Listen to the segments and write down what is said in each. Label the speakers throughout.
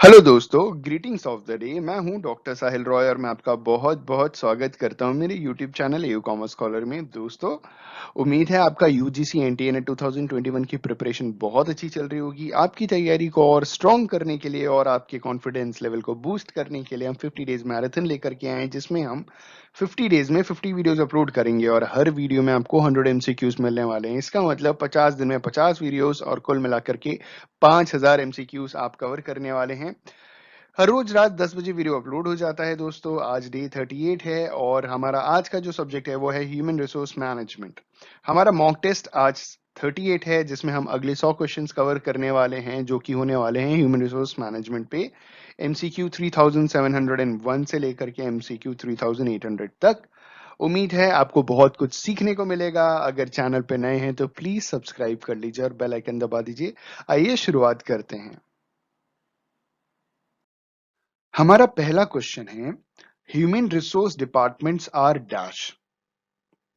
Speaker 1: Hello दोस्तों, greetings of the day. मैं हूं डॉक्टर साहिल रॉय और मैं आपका बहुत-बहुत स्वागत करता हूं मेरे YouTube channel AU commerce scholar में। दोस्तों, उम्मीद है आपका यूजीसी एनटीए नेट 2021 की प्रिपरेशन बहुत अच्छी चल रही होगी। आपकी तैयारी को और स्ट्रॉन्ग करने के लिए और आपके कॉन्फिडेंस लेवल को बूस्ट करने के लिए हम 50 डेज मैराथन लेकर के आए हैं, जिसमें हम 50 डेज में 50 वीडियोस अपलोड करेंगे और हर वीडियो में आपको 100 एमसीक्यूज मिलने वाले हैं। इसका मतलब 50 दिन में 50 वीडियोस और कुल मिलाकर के 5000 एमसीक्यूज आप कवर करने वाले हैं। हर रोज रात 10 बजे वीडियो अपलोड हो जाता है। दोस्तों, आज डे 38 है और हमारा आज का जो सब्जेक्ट है वो है ह्यूमन रिसोर्स मैनेजमेंट। हमारा मॉक टेस्ट आज 38 है, जिसमें हम अगले 100 क्वेश्चंस कवर करने वाले हैं, जो कि होने वाले हैं ह्यूमन रिसोर्स मैनेजमेंट पे। एमसीक्यू 3701 से लेकर के एमसीक्यू 3800 तक। उम्मीद है आपको बहुत कुछ सीखने को मिलेगा। अगर चैनल पे नए हैं तो प्लीज सब्सक्राइब कर लीजिए और बेल आइकन दबा दीजिए। आइए शुरुआत करते हैं। हमारा पहला क्वेश्चन है, human resource departments are dash.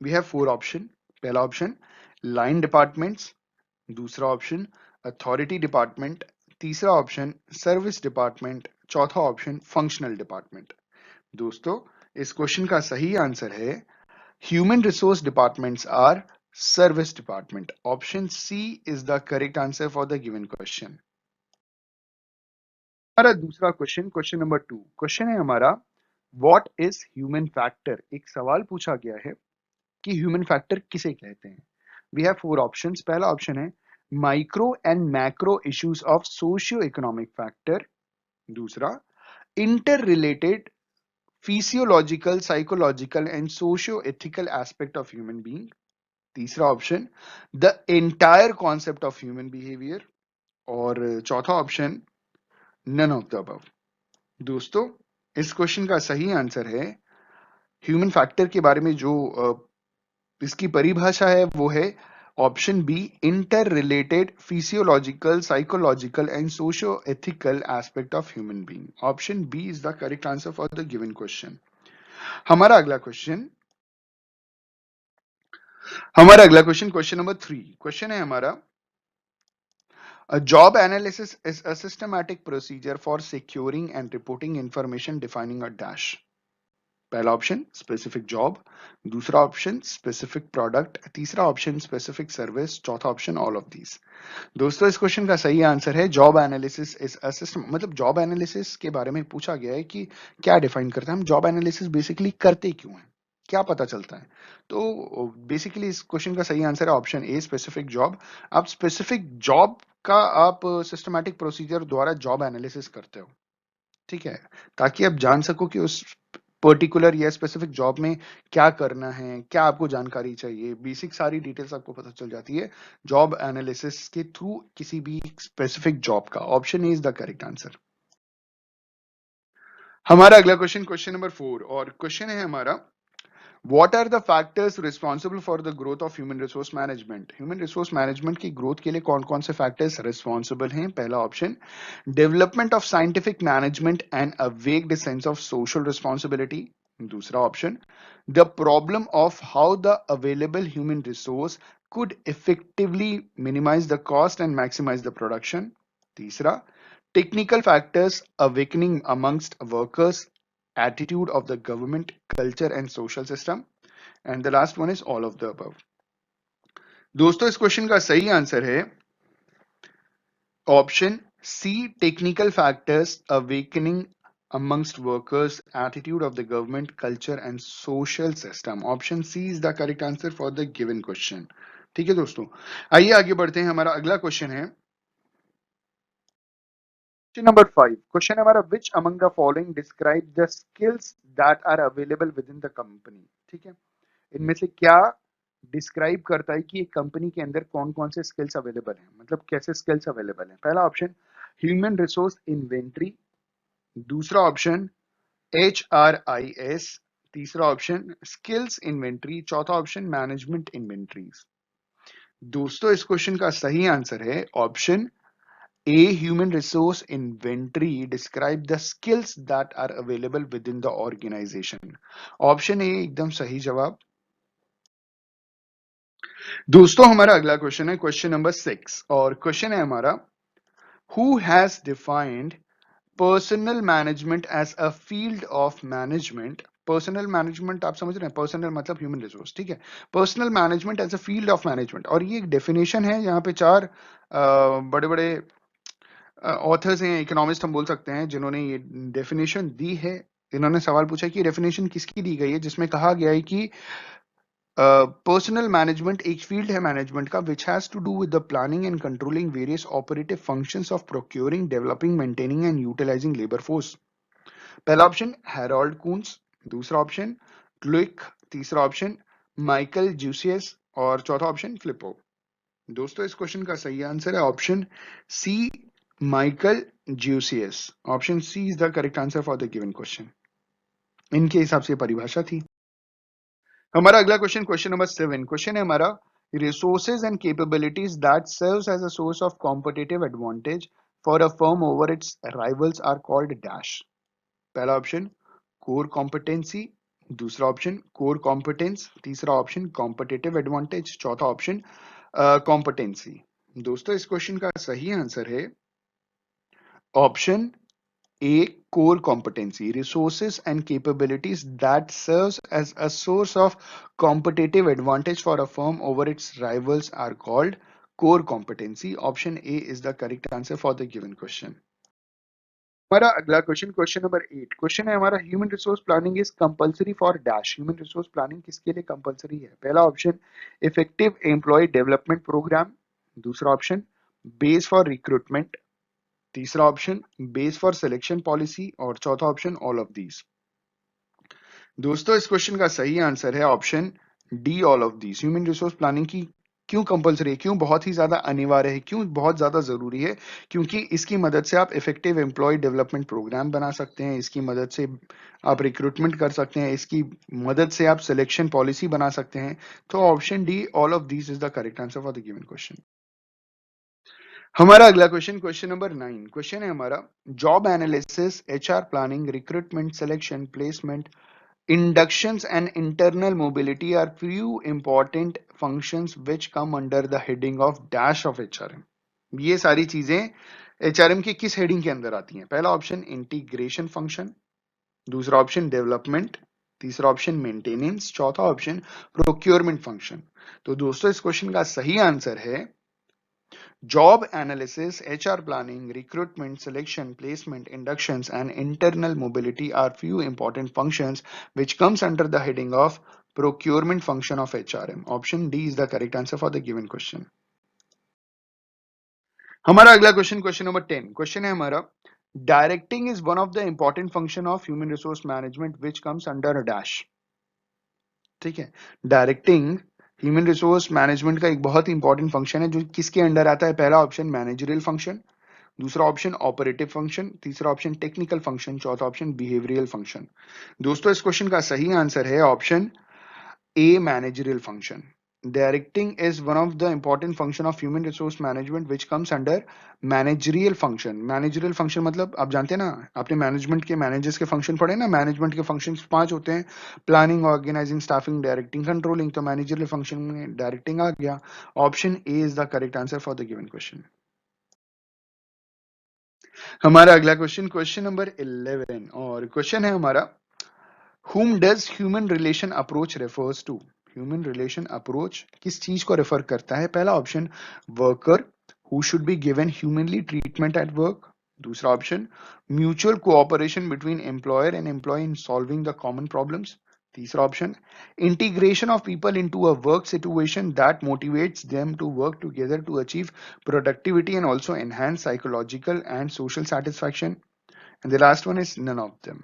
Speaker 1: We have four option. पहला ऑप्शन लाइन डिपार्टमेंट्स, दूसरा ऑप्शन अथॉरिटी डिपार्टमेंट, तीसरा ऑप्शन सर्विस डिपार्टमेंट, चौथा ऑप्शन फंक्शनल डिपार्टमेंट। दोस्तों, इस क्वेश्चन का सही आंसर है human resource departments are service department. Option C is the correct answer for the given question. हमारा दूसरा क्वेश्चन, क्वेश्चन नंबर 2, क्वेश्चन है हमारा, व्हाट इज ह्यूमन फैक्टर। एक सवाल पूछा गया है कि ह्यूमन फैक्टर किसे कहते हैं। We have four options. पहला ऑप्शन है micro and macro issues of socio economic factor, दूसरा inter related physiological psychological and socio ethical aspect of human being, तीसरा option the entire concept of human behaviour, और चौथा option none of the above. दोस्तों, इस question का सही answer है human factor के बारे में जो इसकी परिभाषा है वो है option B, inter related physiological psychological and socio ethical aspect of human being. Option B is the correct answer for the given question. हमारा अगला क्वेश्चन क्वेश्चन नंबर 3। क्वेश्चन है हमारा, a job analysis is a systematic procedure for securing and reporting information defining a dash। पहला option specific job, दूसरा option specific product, तीसरा option specific service, चौथा option all of these. दोस्तों, इस question का सही आंसर है job analysis is a system. मतलब जॉब एनालिसिस के बारे में पूछा गया है कि क्या डिफाइन करता है, हम जॉब एनालिसिस बेसिकली करते क्यों हैं, क्या पता चलता है। तो बेसिकली इस क्वेश्चन का सही आंसर है ऑप्शन ए, स्पेसिफिक जॉब। आप स्पेसिफिक जॉब का आप सिस्टमैटिक प्रोसीजर द्वारा जॉब एनालिसिस करते हो, ठीक है, ताकि आप जान सको कि उस पर्टिकुलर या स्पेसिफिक जॉब में क्या करना है, क्या आपको जानकारी चाहिए, बेसिक सारी डिटेल्स आपको पता चल जाती है जॉब एनालिसिस के थ्रू किसी भी स्पेसिफिक जॉब का। Option A is the correct answer. हमारा अगला क्वेश्चन, क्वेश्चन नंबर 4, और क्वेश्चन है हमारा, What are the factors responsible for the growth of human resource management? Human resource management की growth के लिए कौन कौन से factors responsible हैं? पहला option development of scientific management and a vague sense of social responsibility, दूसरा option the problem of how the available human resource could effectively minimize the cost and maximize the production, तीसरा technical factors awakening amongst workers, attitude of the government, culture and social system, and the last one is all of the above। दोस्तों, इस question का सही answer है option C, technical factors awakening amongst workers, attitude of the government, culture and social system। Option C is the correct answer for the given question. ठीक है दोस्तों, आइए आगे बढ़ते हैं। हमारा अगला क्वेश्चन है क्वेश्चन नंबर 5। क्वेश्चन हमारा, which among the following describe the skills that are available within the company. ठीक है, इनमें से क्या डिस्क्राइब करता है कि एक कंपनी के अंदर कौन कौन से स्किल्स अवेलेबल हैं, मतलब कैसे स्किल्स अवेलेबल हैं। पहला ऑप्शन ह्यूमन रिसोर्स इन्वेंट्री, दूसरा ऑप्शन HRIS, तीसरा ऑप्शन स्किल्स इन्वेंट्री, चौथा ऑप्शन मैनेजमेंट इन्वेंट्रीज। दोस्तों, इस क्वेश्चन का सही आंसर है option A, human resource inventory describe the skills that are available within the organisation. Option A एकदम सही जवाब। दोस्तों, हमारा अगला क्वेश्चन है क्वेश्चन नंबर 6, और क्वेश्चन है हमारा, who has defined personnel management as a field of management. Personnel management आप समझ रहे हैं, पर्सनल मतलब ह्यूमन रिसोर्स, ठीक है। Personnel management as a field of management, और ये एक डेफिनेशन है। यहाँ पे चार बड़े बड़े ऑथर्स हैं, इकोनॉमिस्ट हम बोल सकते हैं, जिन्होंने ये डेफिनेशन दी है। इन्होंने सवाल पूछा कि डेफिनेशन किसकी दी गई है, जिसमें कहा गया है कि पर्सनल मैनेजमेंट एक फील्ड है मैनेजमेंट का which has to do with the planning and controlling various operative functions of procuring, developing, maintaining and utilising labour force. पहला ऑप्शन हैरोल्ड कून्स, दूसरा ऑप्शन क्लुइक, तीसरा ऑप्शन माइकल ज्यूसियस और चौथा ऑप्शन फिलिपो। दोस्तों इस क्वेश्चन का सही आंसर है option C, Michael Jucius. Option C is the correct answer for the given question. इनके हिसाब से परिभाषा थी। हमारा अगला क्वेश्चन, क्वेश्चन नंबर 7, क्वेश्चन है हमारा resources and capabilities that serves as a source of competitive advantage for a firm over its rivals are called dash. पहला ऑप्शन कोर कॉम्पिटेंसी, दूसरा ऑप्शन कोर कॉम्पिटेंस, तीसरा ऑप्शन कॉम्पिटिटिव एडवांटेज, चौथा option competency. दोस्तों इस question का सही answer है option A, core competency. Resources and capabilities that serves as a source of competitive advantage for a firm over its rivals are called core competency. Option A is the correct answer for the given question. हमारा अगला question, question number 8, question है हमारा human resource planning is compulsory for dash. Human resource planning किसके लिए compulsory है? पहला option effective employee development programme, दूसरा option base for recruitment, तीसरा option base for selection policy और चौथा ऑप्शन ऑल ऑफ दीज। दोस्तों इस क्वेश्चन का सही आंसर है option D, all of these. Human resource planning की क्यों कंपलसरी है, क्यों बहुत ही ज्यादा अनिवार्य है, क्यों बहुत ज्यादा जरूरी है? क्योंकि इसकी मदद से आप इफेक्टिव एम्प्लॉय डेवलपमेंट प्रोग्राम बना सकते हैं, इसकी मदद से आप रिक्रूटमेंट कर सकते हैं, इसकी मदद से आप सिलेक्शन पॉलिसी बना सकते हैं। तो option D, all of these is the correct answer for the given question. हमारा अगला क्वेश्चन, क्वेश्चन नंबर 9, क्वेश्चन है हमारा job analysis, HR planning, recruitment, selection, placement, inductions and internal mobility are few important functions which come under the heading of dash of HRM. ये सारी चीजें HRM की किस heading के अंदर आती हैं? पहला ऑप्शन इंटीग्रेशन फंक्शन, दूसरा ऑप्शन डेवलपमेंट, तीसरा ऑप्शन मेंटेनेंस, चौथा ऑप्शन प्रोक्योरमेंट फंक्शन। तो दोस्तों इस क्वेश्चन का सही आंसर है job analysis, HR planning, recruitment, selection, placement, inductions, and internal mobility are few important functions which comes under the heading of procurement function of HRM. Option D is the correct answer for the given question. हमारा अगला question, question number 10, question है हमारा directing is one of the important function of human resource management which comes under dash. ठीक है, directing human resource management का एक बहुत important function है जो किसके अंडर आता है? पहला ऑप्शन मैनेजरियल फंक्शन, दूसरा ऑप्शन ऑपरेटिव फंक्शन, तीसरा ऑप्शन टेक्निकल फंक्शन, चौथा ऑप्शन बिहेवियरल फंक्शन। दोस्तों इस क्वेश्चन का सही आंसर है option A, managerial function. Directing is one of the important function of human resource management which comes under managerial function. Managerial function मतलब आप जानते हैं ना, आपने मैनेजमेंट के मैनेजर्स के फंक्शन पढ़े ना, मैनेजमेंट के फंक्शन 5 होते हैं, planning, organising, staffing, directing, controlling. तो मैनेजरियल फंक्शन में डायरेक्टिंग आ गया। Option A is the correct answer for the given question. हमारा अगला क्वेश्चन, क्वेश्चन नंबर 11, और क्वेश्चन है हमारा whom does human relation approach refers to। Human relation approach किस चीज को रेफर करता है? पहला option worker who should be given humanly treatment at work, दूसरा option mutual cooperation between employer and employee in solving the common problems, तीसरा option integration of people into a work situation that motivates them to work together to achieve productivity and also enhance psychological and social satisfaction, and the last one is none of them।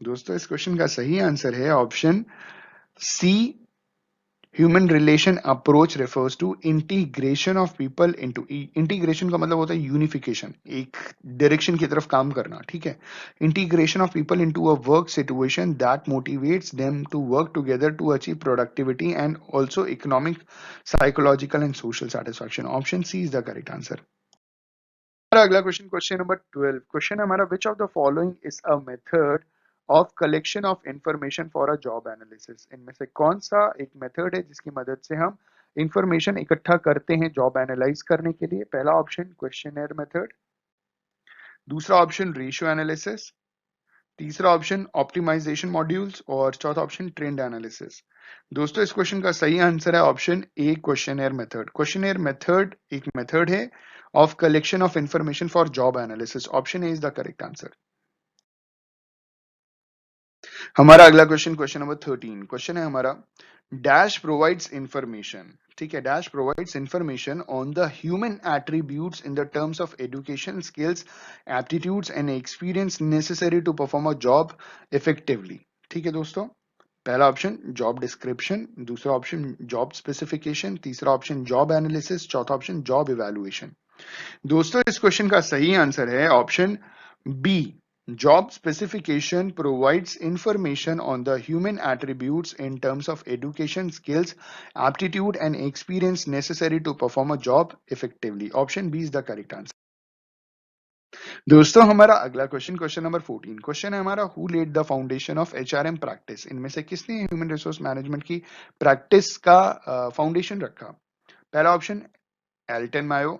Speaker 1: दोस्तों इस question का सही answer है option C, human relation approach refers to integration of people into. Integration का मतलब होता है unification, एक डायरेक्शन की तरफ काम करना, ठीक है। Integration of people into a work situation that motivates them to work together to achieve productivity and also economic, psychological and social satisfaction. Option C is the correct answer. हमारा अगला question, question number 12, question है हमारा which of the following is a method of collection of information for a job analysis. इनमें से कौन सा एक method है जिसकी मदद से हम इंफॉर्मेशन इकट्ठा करते हैं जॉब एनालाइज करने के लिए? पहला ऑप्शन क्वेश्चनर मेथड, दूसरा ऑप्शन रेशियो एनालिसिस, तीसरा ऑप्शन ऑप्टिमाइजेशन मॉड्यूल्स और चौथा ऑप्शन ट्रेंड एनालिसिस। दोस्तों इस क्वेश्चन का सही आंसर है option A, questionnaire method. Questionnaire method एक मेथड है of collection of information for job analysis. Option A is the correct answer. हमारा अगला क्वेश्चन, क्वेश्चन नंबर 13, क्वेश्चन है हमारा डैश प्रोवाइड्स इंफॉर्मेशन, ठीक है, dash provides information on the human attributes in the terms of education, skills, aptitudes and experience necessary to perform a job effectively. ठीक है दोस्तों, पहला ऑप्शन जॉब डिस्क्रिप्शन, दूसरा option job specification, तीसरा option job analysis, चौथा option job evaluation. दोस्तों इस question का सही आंसर है option B, job specification provides information on the human attributes in terms of education, skills, aptitude and experience necessary to perform a job effectively. Option B is the correct answer. दोस्तों हमारा अगला question, question number 14, question है हमारा who laid the foundation of HRM practice. इनमें से किसने human resource management की practice का फाउंडेशन रखा। पहला ऑप्शन एल्टन मायो,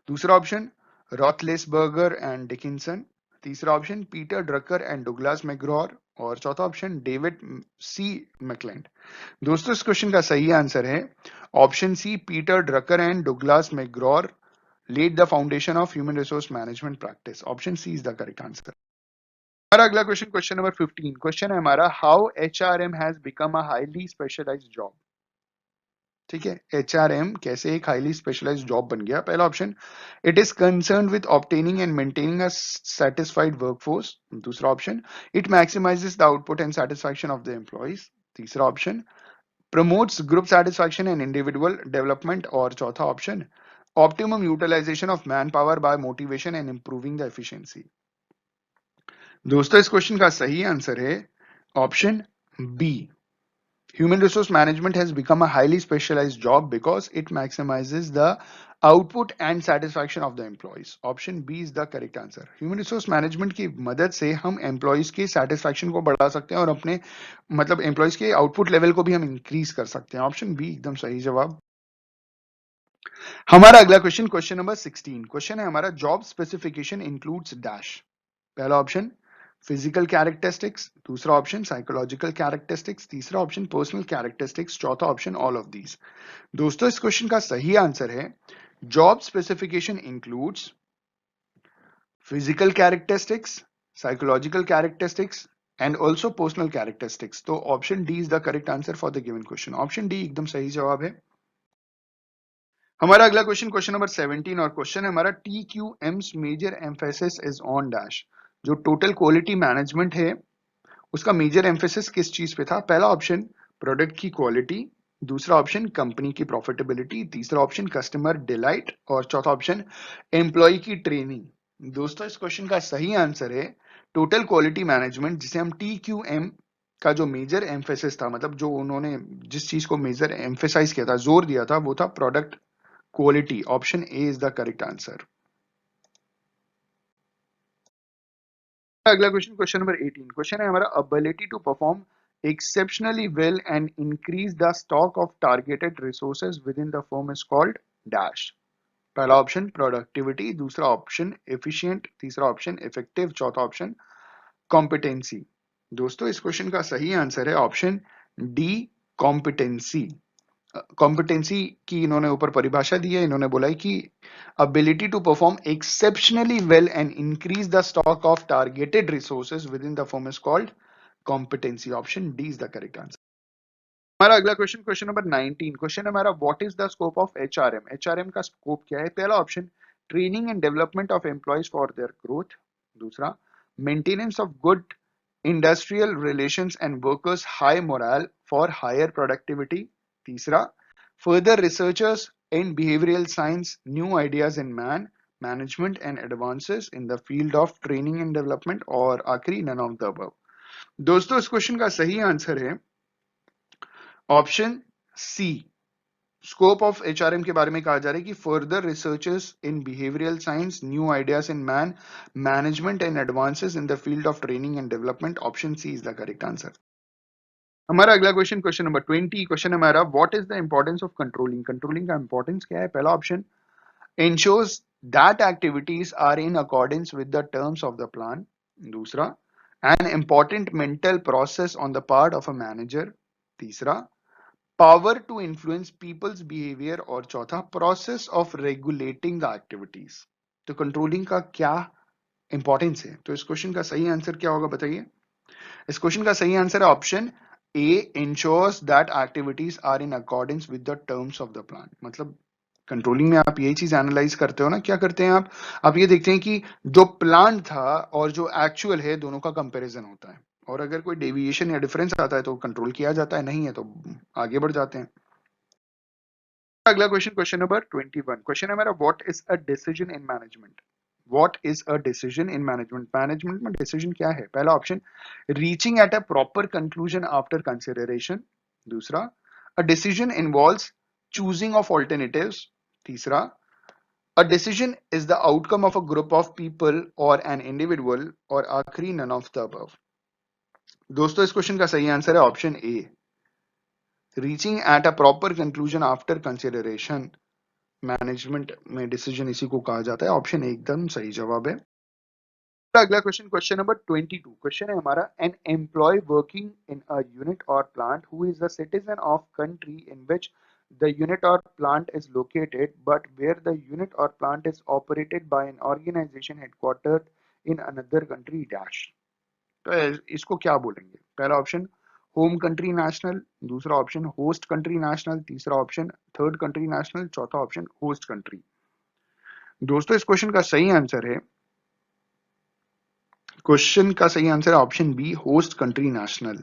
Speaker 1: दूसरा ऑप्शन रॉथलेसबर्गर एंड डिकिंसन, तीसरा option Peter Drucker and Douglas McGregor और चौथा ऑप्शन डेविड सी मैकलैंड। दोस्तों इस क्वेश्चन का सही आंसर है option C, Peter Drucker and Douglas McGregor laid the foundation of human resource management practice. Option C is the correct answer. हमारा अगला question, question number 15, question है हमारा how HRM has become a highly specialised job. ठीक है, HRM कैसे एक highly specialised job बन गया। पहला option it is concern with obtaining and maintaining a satisfied workforce, दूसरा option it maximises the output and satisfaction of the employees, तीसरा option promotes group satisfaction and individual development और चौथा option optimum utilisation of man power by motivation and improving the efficiency. दोस्तों इस question का सही answer है option B, human resource management has become a highly specialized job because it maximizes the output and satisfaction of the employees. Option B is the correct answer. Human resource management की मदद से हम employees के satisfaction को बढ़ा सकते हैं और अपने मतलब employees के output level को भी हम increase कर सकते हैं। Option B एकदम सही जवाब। हमारा अगला क्वेश्चन, क्वेश्चन नंबर 16, क्वेश्चन है हमारा जॉब स्पेसिफिकेशन इंक्लूड्स डैश। पहला ऑप्शन फिजिकल कैरेक्टरिस्टिक्स, दूसरा ऑप्शन साइकोलॉजिकल कैरेक्टरिस्टिक्स, तीसरा ऑप्शन पर्सनल कैरेक्टरिस्टिक्स, चौथा ऑप्शन ऑल ऑफ दीज। दोस्तों इस क्वेश्चन का सही आंसर है job specification includes physical characteristics, psychological characteristics and also personal characteristics. तो option D is the correct answer for the given question. Option D एकदम सही जवाब है। हमारा अगला क्वेश्चन, क्वेश्चन नंबर 17 और क्वेश्चन है हमारा T Q M's major emphasis is on dash. जो टोटल क्वालिटी मैनेजमेंट है उसका मेजर एम्फेसिस किस चीज पे था। पहला ऑप्शन प्रोडक्ट की क्वालिटी, दूसरा ऑप्शन कंपनी की प्रॉफिटेबिलिटी, तीसरा ऑप्शन कस्टमर डिलाइट और चौथा ऑप्शन एम्प्लॉय की ट्रेनिंग। दोस्तों इस क्वेश्चन का सही आंसर है टोटल क्वालिटी मैनेजमेंट, जिसे हम टी क्यू एम का जो मेजर एम्फेसिस था, मतलब जो उन्होंने जिस चीज को मेजर एम्फेसाइज किया था, जोर दिया था, वो था product quality. Option A is the correct answer. अगला क्वेश्चन, क्वेश्चन नंबर 18, क्वेश्चन है हमारा ability to perform exceptionally well and increase the stock of targeted resources within the firm is called dash। पहला ऑप्शन प्रोडक्टिविटी, दूसरा option efficient, तीसरा option effective, चौथा option competency. दोस्तों इस question का सही आंसर है ऑप्शन डी, कॉम्पिटेंसी। कॉम्पिटेंसी की इन्होंने ऊपर परिभाषा दी है, इन्होंने बोला है कि ability to perform exceptionally well and increase the stock of targeted resources within the firm is called competency। Option D is the correct answer। हमारा अगला क्वेश्चन, क्वेश्चन नंबर 19, क्वेश्चन है हमारा what is the scope of HRM. HRM का scope क्या है। पहला option training and development of employees for their growth, दूसरा maintenance of good industrial relations and workers high moral for higher productivity, तीसरा further researchers in behavioral science, new ideas in management and advances in the field of training and development और आखिरी none of the above। दोस्तों इस question का सही answer है option C. Scope of HRM के बारे में कहा जा रहा है कि further researches in behavioural science, new ideas in management and advances in the field of training and development. Option C is the correct answer. हमारा अगला क्वेश्चन, क्वेश्चन नंबर 20, क्वेश्चन हमारा what is the importance of controlling. Controlling का importance क्या है। पहला option ensures that activities are in accordance with the terms of the plan. दूसरा, an important mental process on the part of a manager. तीसरा, power to influence people's behavior. और चौथा, process of regulating the activities. तो controlling का क्या importance है? तो इस क्वेश्चन का सही आंसर क्या होगा बताइए? इस क्वेश्चन का सही आंसर है option A, ensures that activities are in accordance with the terms of the plan. मतलब कंट्रोलिंग में आप यही चीज एनालाइज करते हो ना, क्या करते हैं आप ये देखते हैं कि जो प्लान था और जो एक्चुअल है दोनों का कंपैरिजन होता है, और अगर कोई डेविएशन या डिफरेंस आता है तो कंट्रोल किया जाता है, नहीं है तो आगे बढ़ जाते हैं। अगला क्वेश्चन, क्वेश्चन नंबर 21। क्वेश्चन है हमारा, what is a decision in management? What is a decision in management? Management में डिसीजन क्या है? पहला option, reaching at a proper conclusion after consideration. दूसरा, a decision involves choosing of alternatives. तीसरा, a decision is the outcome of a group of people or an individual. और आखिरी, none of the above. दोस्तों इस question का सही answer है option A, reaching at a proper conclusion after consideration. Management में decision इसी को कहा जाता है। ऑप्शन एकदम सही जवाब है। अगला क्वेश्चन, क्वेश्चन नंबर 22। क्वेश्चन है हमारा, an employee working in a unit or plant who is the citizen of country in which the unit or plant is located but where the unit or plant is operated by an organisation headquartered in another country dash. तो इसको क्या बोलेंगे? पहला option, home country national. दूसरा option, host country national. तीसरा option, third country national. चौथा option, host country. दोस्तों इस क्वेश्चन का सही आंसर है, क्वेश्चन का सही आंसर है option B, host country national.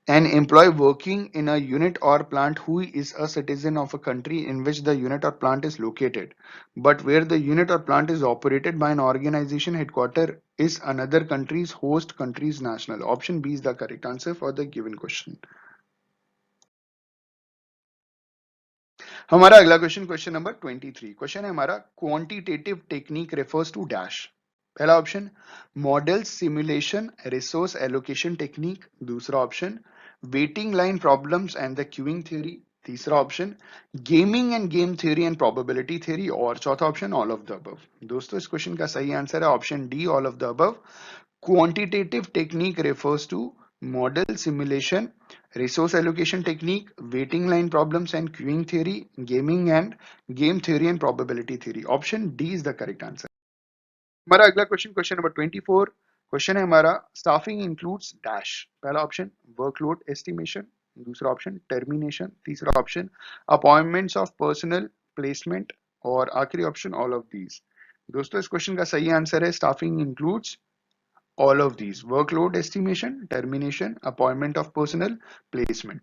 Speaker 1: An employee working in a unit or plant who is a citizen of a country in which the unit or plant is located, but where the unit or plant is operated by an organization headquarter is another country's host country's national. Option B is the correct answer for the given question. हमारा अगला question, question number 23। Question है हमारा, quantitative technique refers to dash. पहला option, model simulation resource allocation technique. दूसरा option, waiting line problems and the queuing theory. तीसरा option, gaming and game theory and probability theory. और चौथा option, all of the above. दोस्तों इस question का सही answer है option D, all of the above. Quantitative technique refers to model simulation, resource allocation technique, waiting line problems and queuing theory, gaming and game theory and probability theory. Option D is the correct answer. हमारा अगला question, question number 24। Question है हमारा, staffing includes dash. पहला option, workload estimation. दूसरा option, termination. तीसरा option, appointments of personal placement. और आखिरी option, all of these. दोस्तों इस क्वेश्चन का सही आंसर है, staffing includes all of these: workload estimation, termination, appointment of personnel, placement।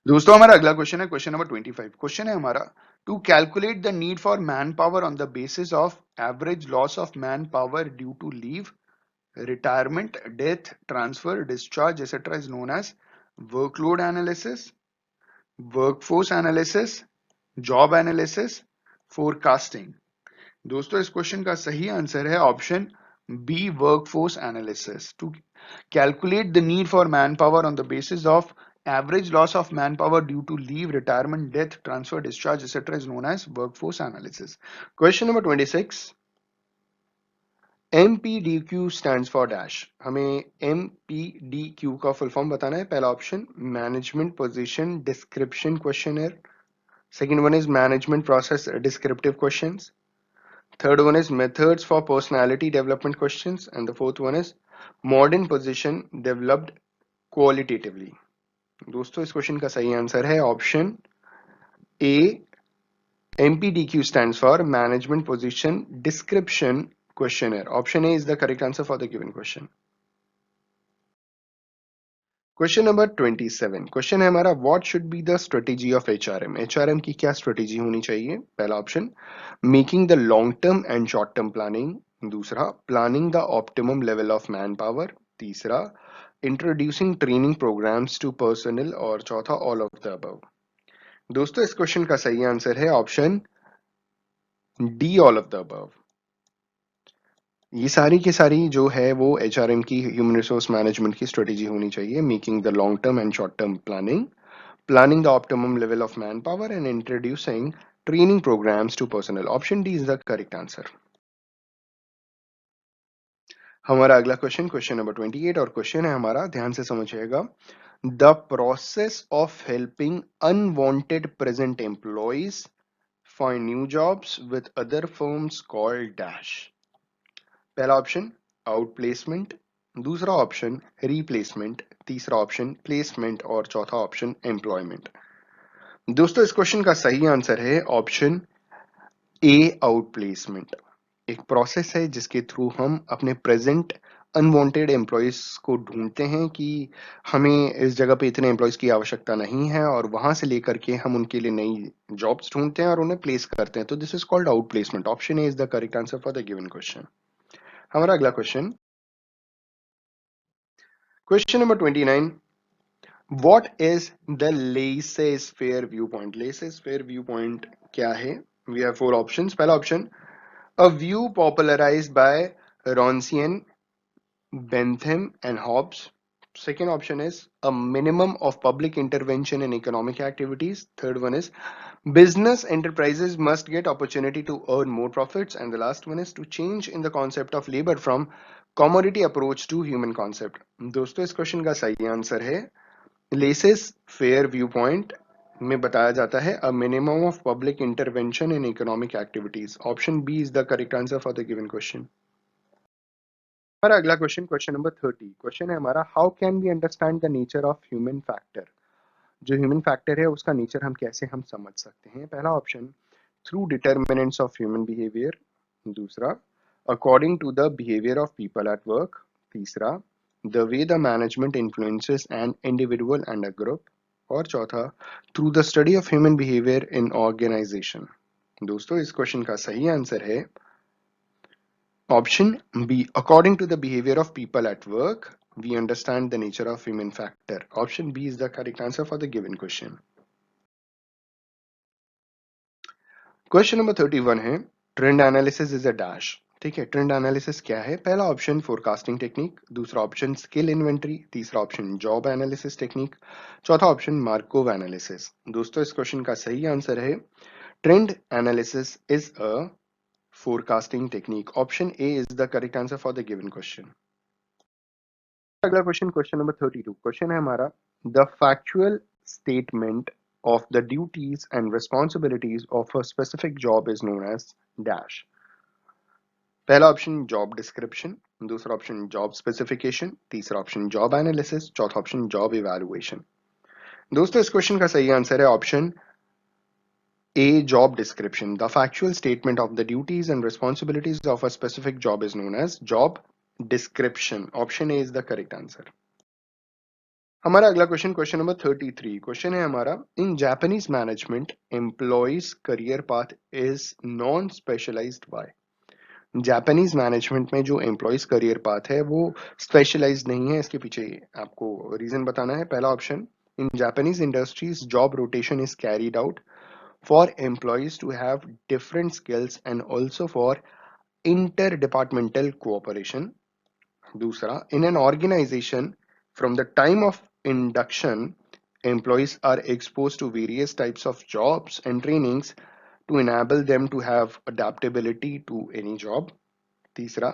Speaker 1: दोस्तों हमारा अगला क्वेश्चन है क्वेश्चन नंबर 25। क्वेश्चन है हमारा, to calculate the need for manpower on the basis of average loss of man power due to leave, retirement, death, transfer, discharge etcetera is known as workload analysis, workforce analysis, job analysis, forecasting. दोस्तों इस question का सही answer है option B, workforce analysis. To calculate the need for manpower on the basis of average loss of manpower due to leave, retirement, death, transfer, discharge, etc. is known as workforce analysis. Question number 26. MPDQ stands for dash। हमें MPDQ का full form बताना है। पहला option, management position description questionnaire. Second one is management process descriptive questions. Third one is methods for personality development questions, and the fourth one is modern position developed qualitatively। दोस्तों इस question का सही answer है option A, MPDQ stands for management position description questionnaire। Option A is the correct answer for the given question। Question number 27। Question है हमारा, what should be the strategy of HRM. HRM की क्या strategy होनी चाहिए? पहला option, making the long term and short term planning. दूसरा, planning the optimum level of man power. तीसरा, introducing training programmes to personal. और चौथा, ऑल ऑफ द अबव। दोस्तों इस क्वेश्चन का सही आंसर है option D, all of the above. ये सारी की सारी जो है वो एचआरएम की, ह्यूमन रिसोर्स मैनेजमेंट की स्ट्रेटेजी होनी चाहिए। Making the long term and short term planning, planning the optimum level of manpower and introducing training programs to personnel. Option D is the correct answer. हमारा अगला question number 28 और question है हमारा, ध्यान से समझिएगा. The process of helping unwanted present employees find new jobs with other firms called dash. पहला option out placement, दूसरा ऑप्शन रिप्लेसमेंट, तीसरा ऑप्शन प्लेसमेंट और चौथा ऑप्शन एम्प्लॉयमेंट. दोस्तों इस क्वेश्चन का सही आंसर है ऑप्शन ए आउट प्लेसमेंट. एक प्रोसेस है जिसके थ्रू हम अपने प्रेजेंट अनवांटेड एम्प्लॉयज को ढूंढते हैं कि हमें इस जगह पे इतने एम्प्लॉयज की आवश्यकता नहीं है और वहां से लेकर के हम उनके लिए नई जॉब्स ढूंढते हैं और उन्हें प्लेस करते हैं. तो this is called out placement. Option A is the correct answer for the given question. हमारा अगला question number 29. What is the laissez-faire viewpoint? Laissez-faire viewpoint क्या है? We have four options. पहला option, a view popularized by Rancière, Bentham and Hobbes. Second option is a minimum of public intervention in economic activities. Third one is business enterprises must get opportunity to earn more profits. And the last one is to change in the concept of labor from commodity approach to human concept. दोस्तों इस question का सही answer है laces fair view point में बताया जाता है a minimum of public intervention in economic activities. Option B is the correct answer for the given question. हमारा अगला क्वेश्चन नंबर 30. क्वेश्चन है हमारा, how can we understand the nature of human factor. जो human factor है उसका nature हम कैसे हम समझ सकते हैं. पहला option through determinants of human behaviour, दूसरा according to the behaviour of people at work, तीसरा the way the management influences an individual and a group, और चौथा through the study of human behavior in organization. दोस्तों इस question का सही answer है option B, according to the behaviour of people at work we understand the nature of human factor. Option B is the correct answer for the given question. Question number 31 है, trend analysis is a dash. ठीक है, trend analysis क्या है. पहला option forecasting technique, दूसरा option skill inventory, तीसरा option job analysis technique, चौथा option Markov analysis. दोस्तों इस क्वेश्चन का सही आंसर है trend analysis is a forecasting technique. Option A is the correct answer for the given question. अगला question number 32. Question है हमारा, the factual statement of the duties and responsibilities of a specific job is known as dash. पहला option job description, दूसरा option job specification, तीसरा option job analysis, चौथा option job evaluation. दोस्तों इस question का सही आंसर है option A job description. The factual statement of the duties and responsibilities of a specific job is known as job description. Option A is the correct answer. हमारा अगला question number 33. Question है हमारा, in Japanese management employees career path is non specialised bye. Japanese management में जो employees career path है वो specialised नहीं है. इसके पीछे आपको रीजन बताना है. पहला option, in Japanese industries job rotation is carried out for employees to have different skills and also for inter departmental cooperation. दूसरा, in an organization, from the time of induction, employees are exposed to various types of jobs and trainings to enable them to have adaptability to any job. तीसरा,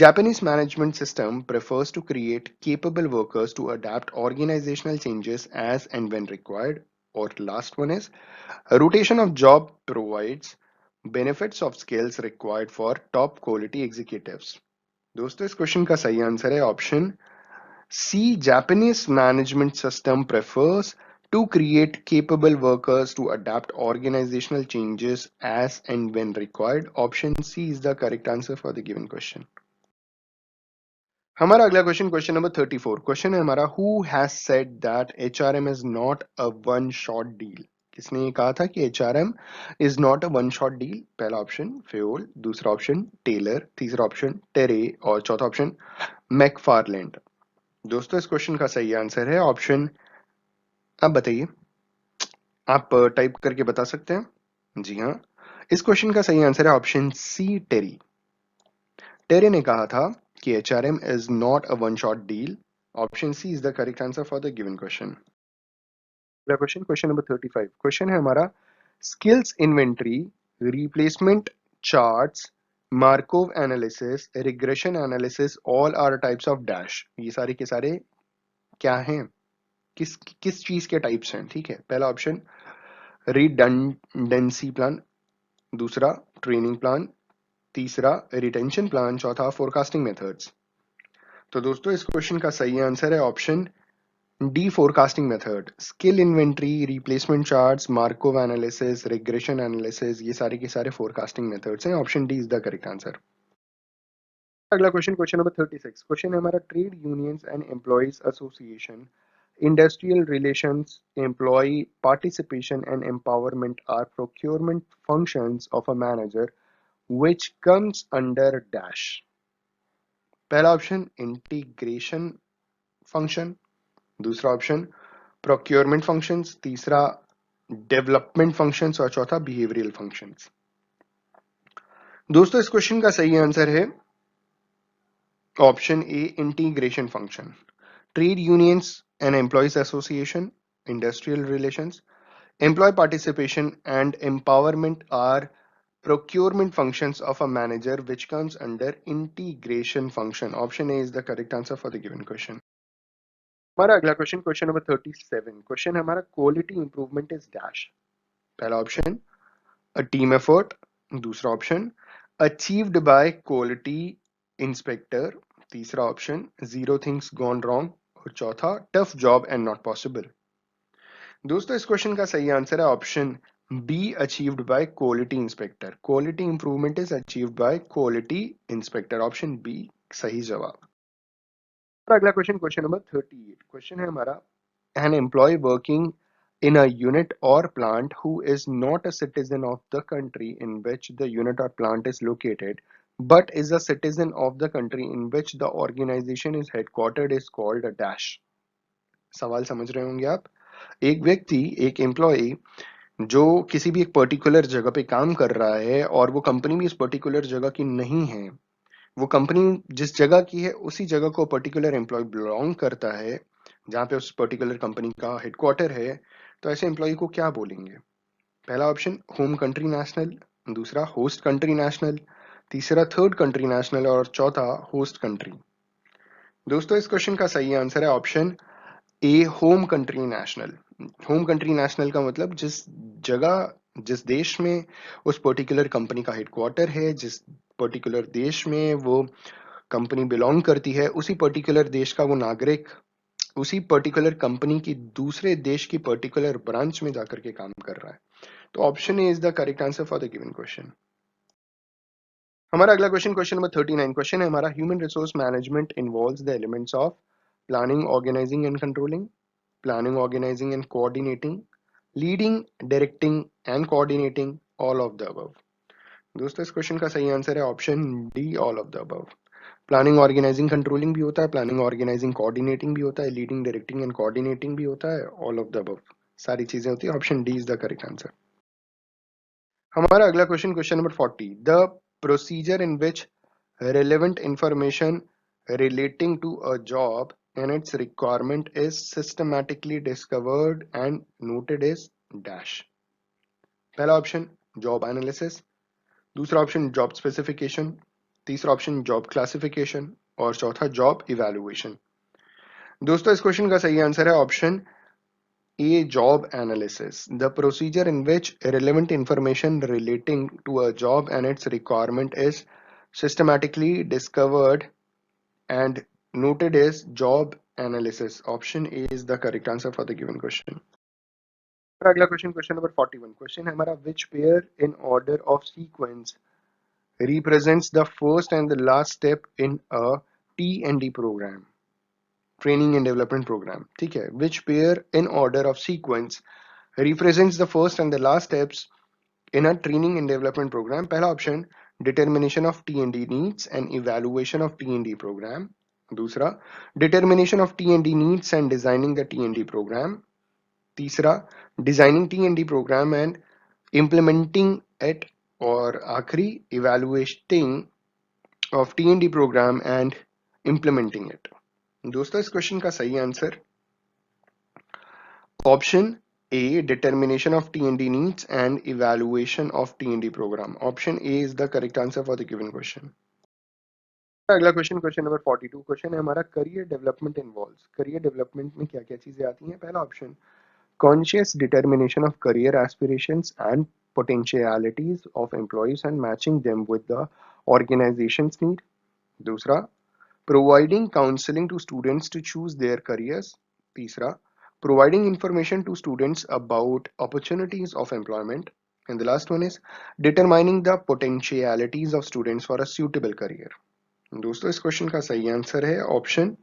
Speaker 1: Japanese management system prefers to create capable workers to adapt organizational changes as and when required. Or last one is, rotation of job provides benefits of skills required for top quality executives. दोस्तों इस question का सही answer है option C, Japanese management system prefers to create capable workers to adapt organizational changes as and when required. Option C is the correct answer for the given question. हमारा अगला question number 34. Question है हमारा, who has said that HRM is not a one shot deal. किसने ये कहा था कि HRM is not a one shot deal. पहला ऑप्शन फेओल, दूसरा ऑप्शन टेलर, तीसरा ऑप्शन टेरे और चौथा ऑप्शन मैकफारलैंड. दोस्तों इस क्वेश्चन का सही आंसर है ऑप्शन, आप बताइए, आप टाइप करके बता सकते हैं. जी हाँ, इस क्वेश्चन का सही आंसर है ऑप्शन सी, टेरी. टेरे ने कहा था कि HRM is not a one shot deal. Option C is the correct answer for the given question. Question number 35. Question है हमारा, skills inventory, replacement charts, Markov analysis, regression analysis, all are types of dash. ये सारे के सारे क्या हैं? किस किस चीज के टाइप्स हैं? ठीक है, पहला ऑप्शन रिडंडेंसी प्लान, दूसरा ट्रेनिंग प्लान, तीसरा रिटेंशन प्लान, चौथा फोरकास्टिंग मेथड्स। तो दोस्तों इस क्वेश्चन का सही आंसर है option D, forecasting method. Skill inventory, replacement charts, Markov analysis, regression analysis, ये सारे के सारे फोरकास्टिंग मेथड्स हैं। Option D is the correct answer. अगला क्वेश्चन, क्वेश्चन नंबर 36। क्वेश्चन है हमारा, trade unions and employees association, industrial relations, employee participation and empowerment are procurement functions of a manager which comes under dash. पहला option integration function, दूसरा option procurement functions, तीसरा development functions और चौथा behavioural functions. दोस्तों इस question का सही answer है option A, integration function. Trade unions and employees association, industrial relations, employee participation and empowerment are procurement functions of a manager which comes under integration function. Option A is the correct answer for the given question. हमारा अगला question, question number 37। Question है हमारा, quality improvement is dash. पहला option a team effort, दूसरा option achieved by quality inspector, तीसरा option zero things gone wrong और चौथा tough job and not possible. दोस्तों इस क्वेश्चन का सही आंसर है option B, achieved by quality inspector. Quality improvement is achieved by quality inspector. Option B सही जवाब। और अगला क्वेश्चन, क्वेश्चन नंबर 38। क्वेश्चन है हमारा, an employee working in a unit or plant who is not a citizen of the country in which the unit or plant is located but is a citizen of the country in which the organization is headquartered is called a dash. सवाल समझ रहे होंगे आप? एक व्यक्ति, एक employ जो किसी भी एक पर्टिकुलर जगह पे काम कर रहा है और वो कंपनी भी इस पर्टिकुलर जगह की नहीं है, वो कंपनी जिस जगह की है उसी जगह को पर्टिकुलर एम्प्लॉय बिलोंग करता है जहां पे उस पर्टिकुलर कंपनी का हेडक्वार्टर है, तो ऐसे एम्प्लॉय को क्या बोलेंगे? पहला ऑप्शन होम कंट्री नेशनल, दूसरा होस्ट कंट्री नेशनल, तीसरा थर्ड कंट्री नेशनल और चौथा होस्ट कंट्री। दोस्तों इस क्वेश्चन का सही आंसर है ऑप्शन ए, home country national. Home country national का मतलब जिस जगह, जिस देश में उस पर्टिकुलर कंपनी का हेडक्वार्टर है, जिस पर्टिकुलर देश में वो कंपनी बिलोंग करती है, उसी पर्टिकुलर देश का वो नागरिक उसी पर्टिकुलर कंपनी की दूसरे देश की पर्टिकुलर ब्रांच में जाकर के काम कर रहा है। तो option A is the correct answer for the given question. हमारा अगला क्वेश्चन, क्वेश्चन नंबर 39। क्वेश्चन है हमारा, human resource management involves the elements of planning, organising and controlling, planning, organising and coordinating, leading, directing and coordinating, all of the above. दोस्तों इस question का सही answer है option D, all of the above. Planning, organising, controlling भी होता है, planning, organising, coordinating भी होता है, लीडिंग, डायरेक्टिंग एंड कोऑर्डिनेटिंग भी होता है, ऑल ऑफ द अबव सारी चीजें होती है। Option D is the correct answer. हमारा अगला question, question number 40। The procedure in which relevant information relating to a job and its requirement is systematically discovered and noted is dash. पहला option job analysis, दूसरा option job specification, तीसरा option job classification और चौथा job evaluation. दोस्तों इस question का सही answer है option A, job analysis. The procedure in which relevant information relating to a job and its requirement is systematically discovered and noted as job analysis. Option A is the correct answer for the given question. और अगला question, question number 41। Question है हमारा, which pair in order of sequence represents the first and the last step in a T&D program, training and development program? ठीक है, which pair in order of sequence represents the first and the last steps in a training and development program? पहला option determination of T&D needs and evaluation of T&D program, दूसरा determination of T&D needs and designing the T&D program, तीसरा designing T&D program and implementing it और आखिरी evaluating of T&D program and implementing it। दोस्तों इस question का सही answer option A. Determination of T&D needs and evaluation of T&D program. Option A is the correct answer for the given question. अगला question, question number 42 question है हमारा, career development involves. Career development में क्या क्या चीजें आती हैं? पहला option, conscious determination of career aspirations and potentialities of employees and matching them with the organization's need. दूसरा, providing counseling to students to choose their careers. तीसरा, providing information to students about opportunities of employment. And the last one is determining the potentialities of students for a suitable career. दोस्तों इस question का सही answer है option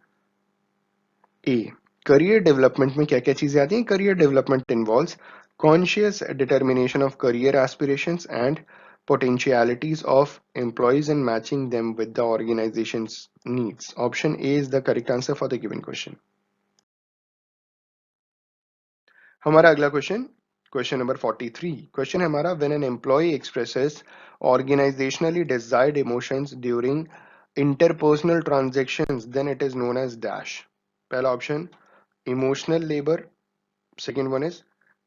Speaker 1: ए। Career development में क्या क्या चीजें आती हैं? Career development involves conscious determination of career aspirations and potentialities of employees and matching them with the organization's needs. Option A is the correct answer for the given question. हमारा अगला question, question number 43 question है हमारा, when an employee expresses organizationally desired emotions during interpersonal transactions then it is known as dash. पहला option, emotional labor. Second one is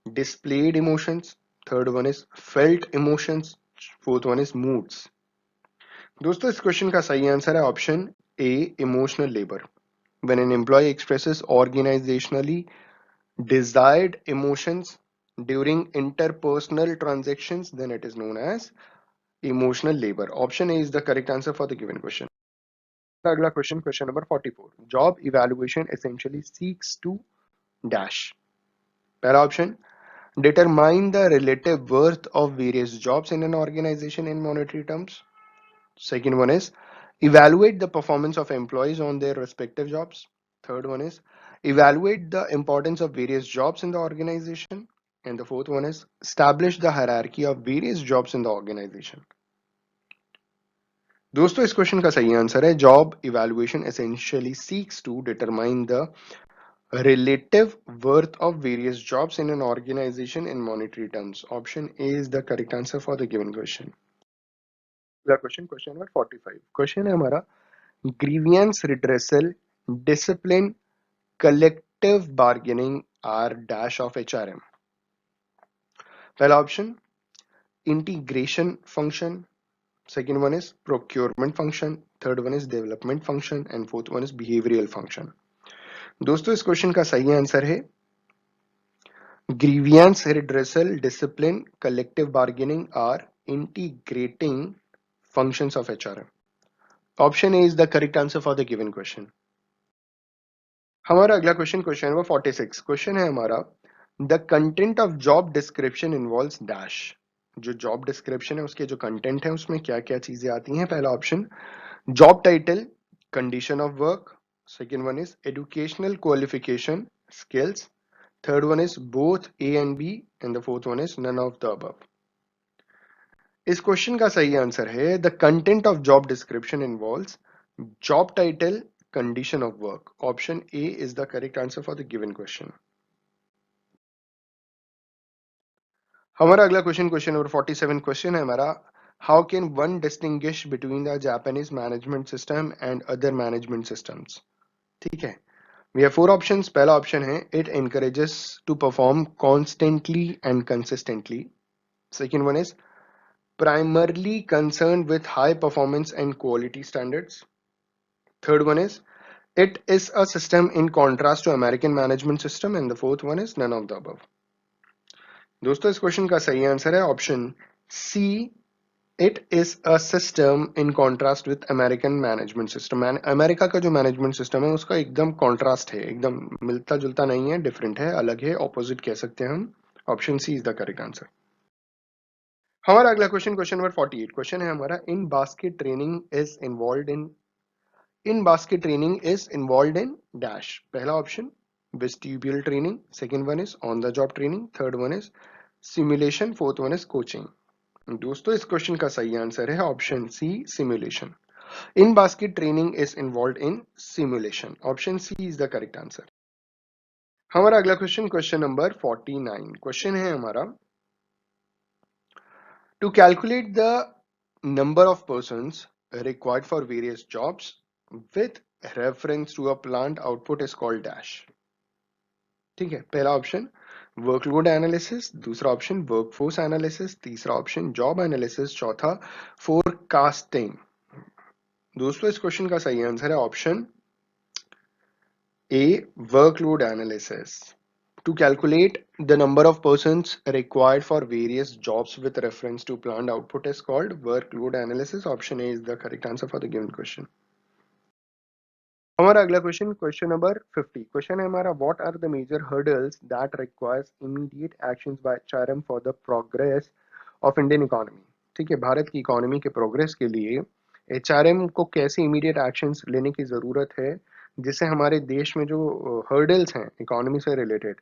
Speaker 1: displayed emotions. Third one is felt emotions. Fourth one is moods. दोस्तों इस question का सही answer है option A, emotional labour. When an employee expresses organizationally desired emotions during interpersonal transactions, then it is known as emotional labor. Option A is the correct answer for the given question. अगला question, question number 44 job evaluation essentially seeks to dash. पहला option, determine the relative worth of various jobs in an organization in monetary terms. Second one is evaluate the performance of employees on their respective jobs. Third one is evaluate the importance of various jobs in the organization. And the fourth one is establish the hierarchy of various jobs in the organization. दोस्तों इस question का सही answer है job evaluation essentially seeks to determine the relative worth of various jobs in an organization in monetary terms. Option A is the correct answer for the given question. The question number 45 question है हमारा, grievance redressal, discipline, collective bargaining are dash of HRM. पहला option, integration function. Second one is procurement function. Third one is development function and fourth one is behavioral function. दोस्तों इस question का सही answer है grievance redressal, discipline, collective bargaining are integrating functions of HRM. Option A is the correct answer for the given question. हमारा अगला question, question number 46 question है हमारा, the content of job description involves dash. जो job description है उसके जो content है उसमें क्या क्या चीजें आती हैं? पहला option, job title, condition of work. Second one is educational qualification, skills. Third one is both A and B and the fourth one is none of the above. इस क्वेश्चन का सही आंसर है the content of job description involves job title, condition of work. Option A is the correct answer for the given question. हमारा अगला question, question number 47 question है हमारा, how can one distinguish between the Japanese management system and other management systems? ठीक है, we have four options. पहला option है it encourages to perform constantly and consistently. Second one is primarily concerned with high performance and quality standards. Third one is it is a system in contrast to American management system and the fourth one is none of the above. दोस्तों इस question का सही answer है option C, it is a system in contrast with American management system. America का जो management system है उसका एकदम कॉन्ट्रास्ट है, एकदम मिलता जुलता नहीं है, डिफरेंट है, अलग है, ऑपोजिट कह सकते हैं हम. Option C is the correct answer. हमारा अगला क्वेश्चन, क्वेश्चन नंबर 48 क्वेश्चन है हमारा, in basket training is involve in basket training is involve in dash. पहला option vestibule training. Second one is on the job training. Third one is simulation. Fourth one is coaching. दोस्तों इस question का सही answer है option C, simulation. In basket training is involve in simulation. Option C is the correct answer. हमारा अगला question, question number 49 question है हमारा, to calculate the number of persons required for various jobs with reference to a plant output is called dash. ठीक है, पहला option workload analysis, दूसरा option workforce analysis, तीसरा option job analysis, चौथा forecasting. दोस्तों इस क्वेश्चन का सही आंसर है option A, workload analysis. To calculate the number of persons required for various jobs with reference to planned output is called workload analysis. Option A is the correct answer for the given question. हमारा अगला question, question number 50। Question है हमारा, what are the major hurdles that requires immediate actions by HRM for the progress of Indian economy. ठीक है, भारत की economy के progress के लिए एचआरएम को कैसे इमीडिएट एक्शंस लेने की जरूरत है, जिससे हमारे देश में जो हर्डल्स हैं इकोनॉमी से रिलेटेड,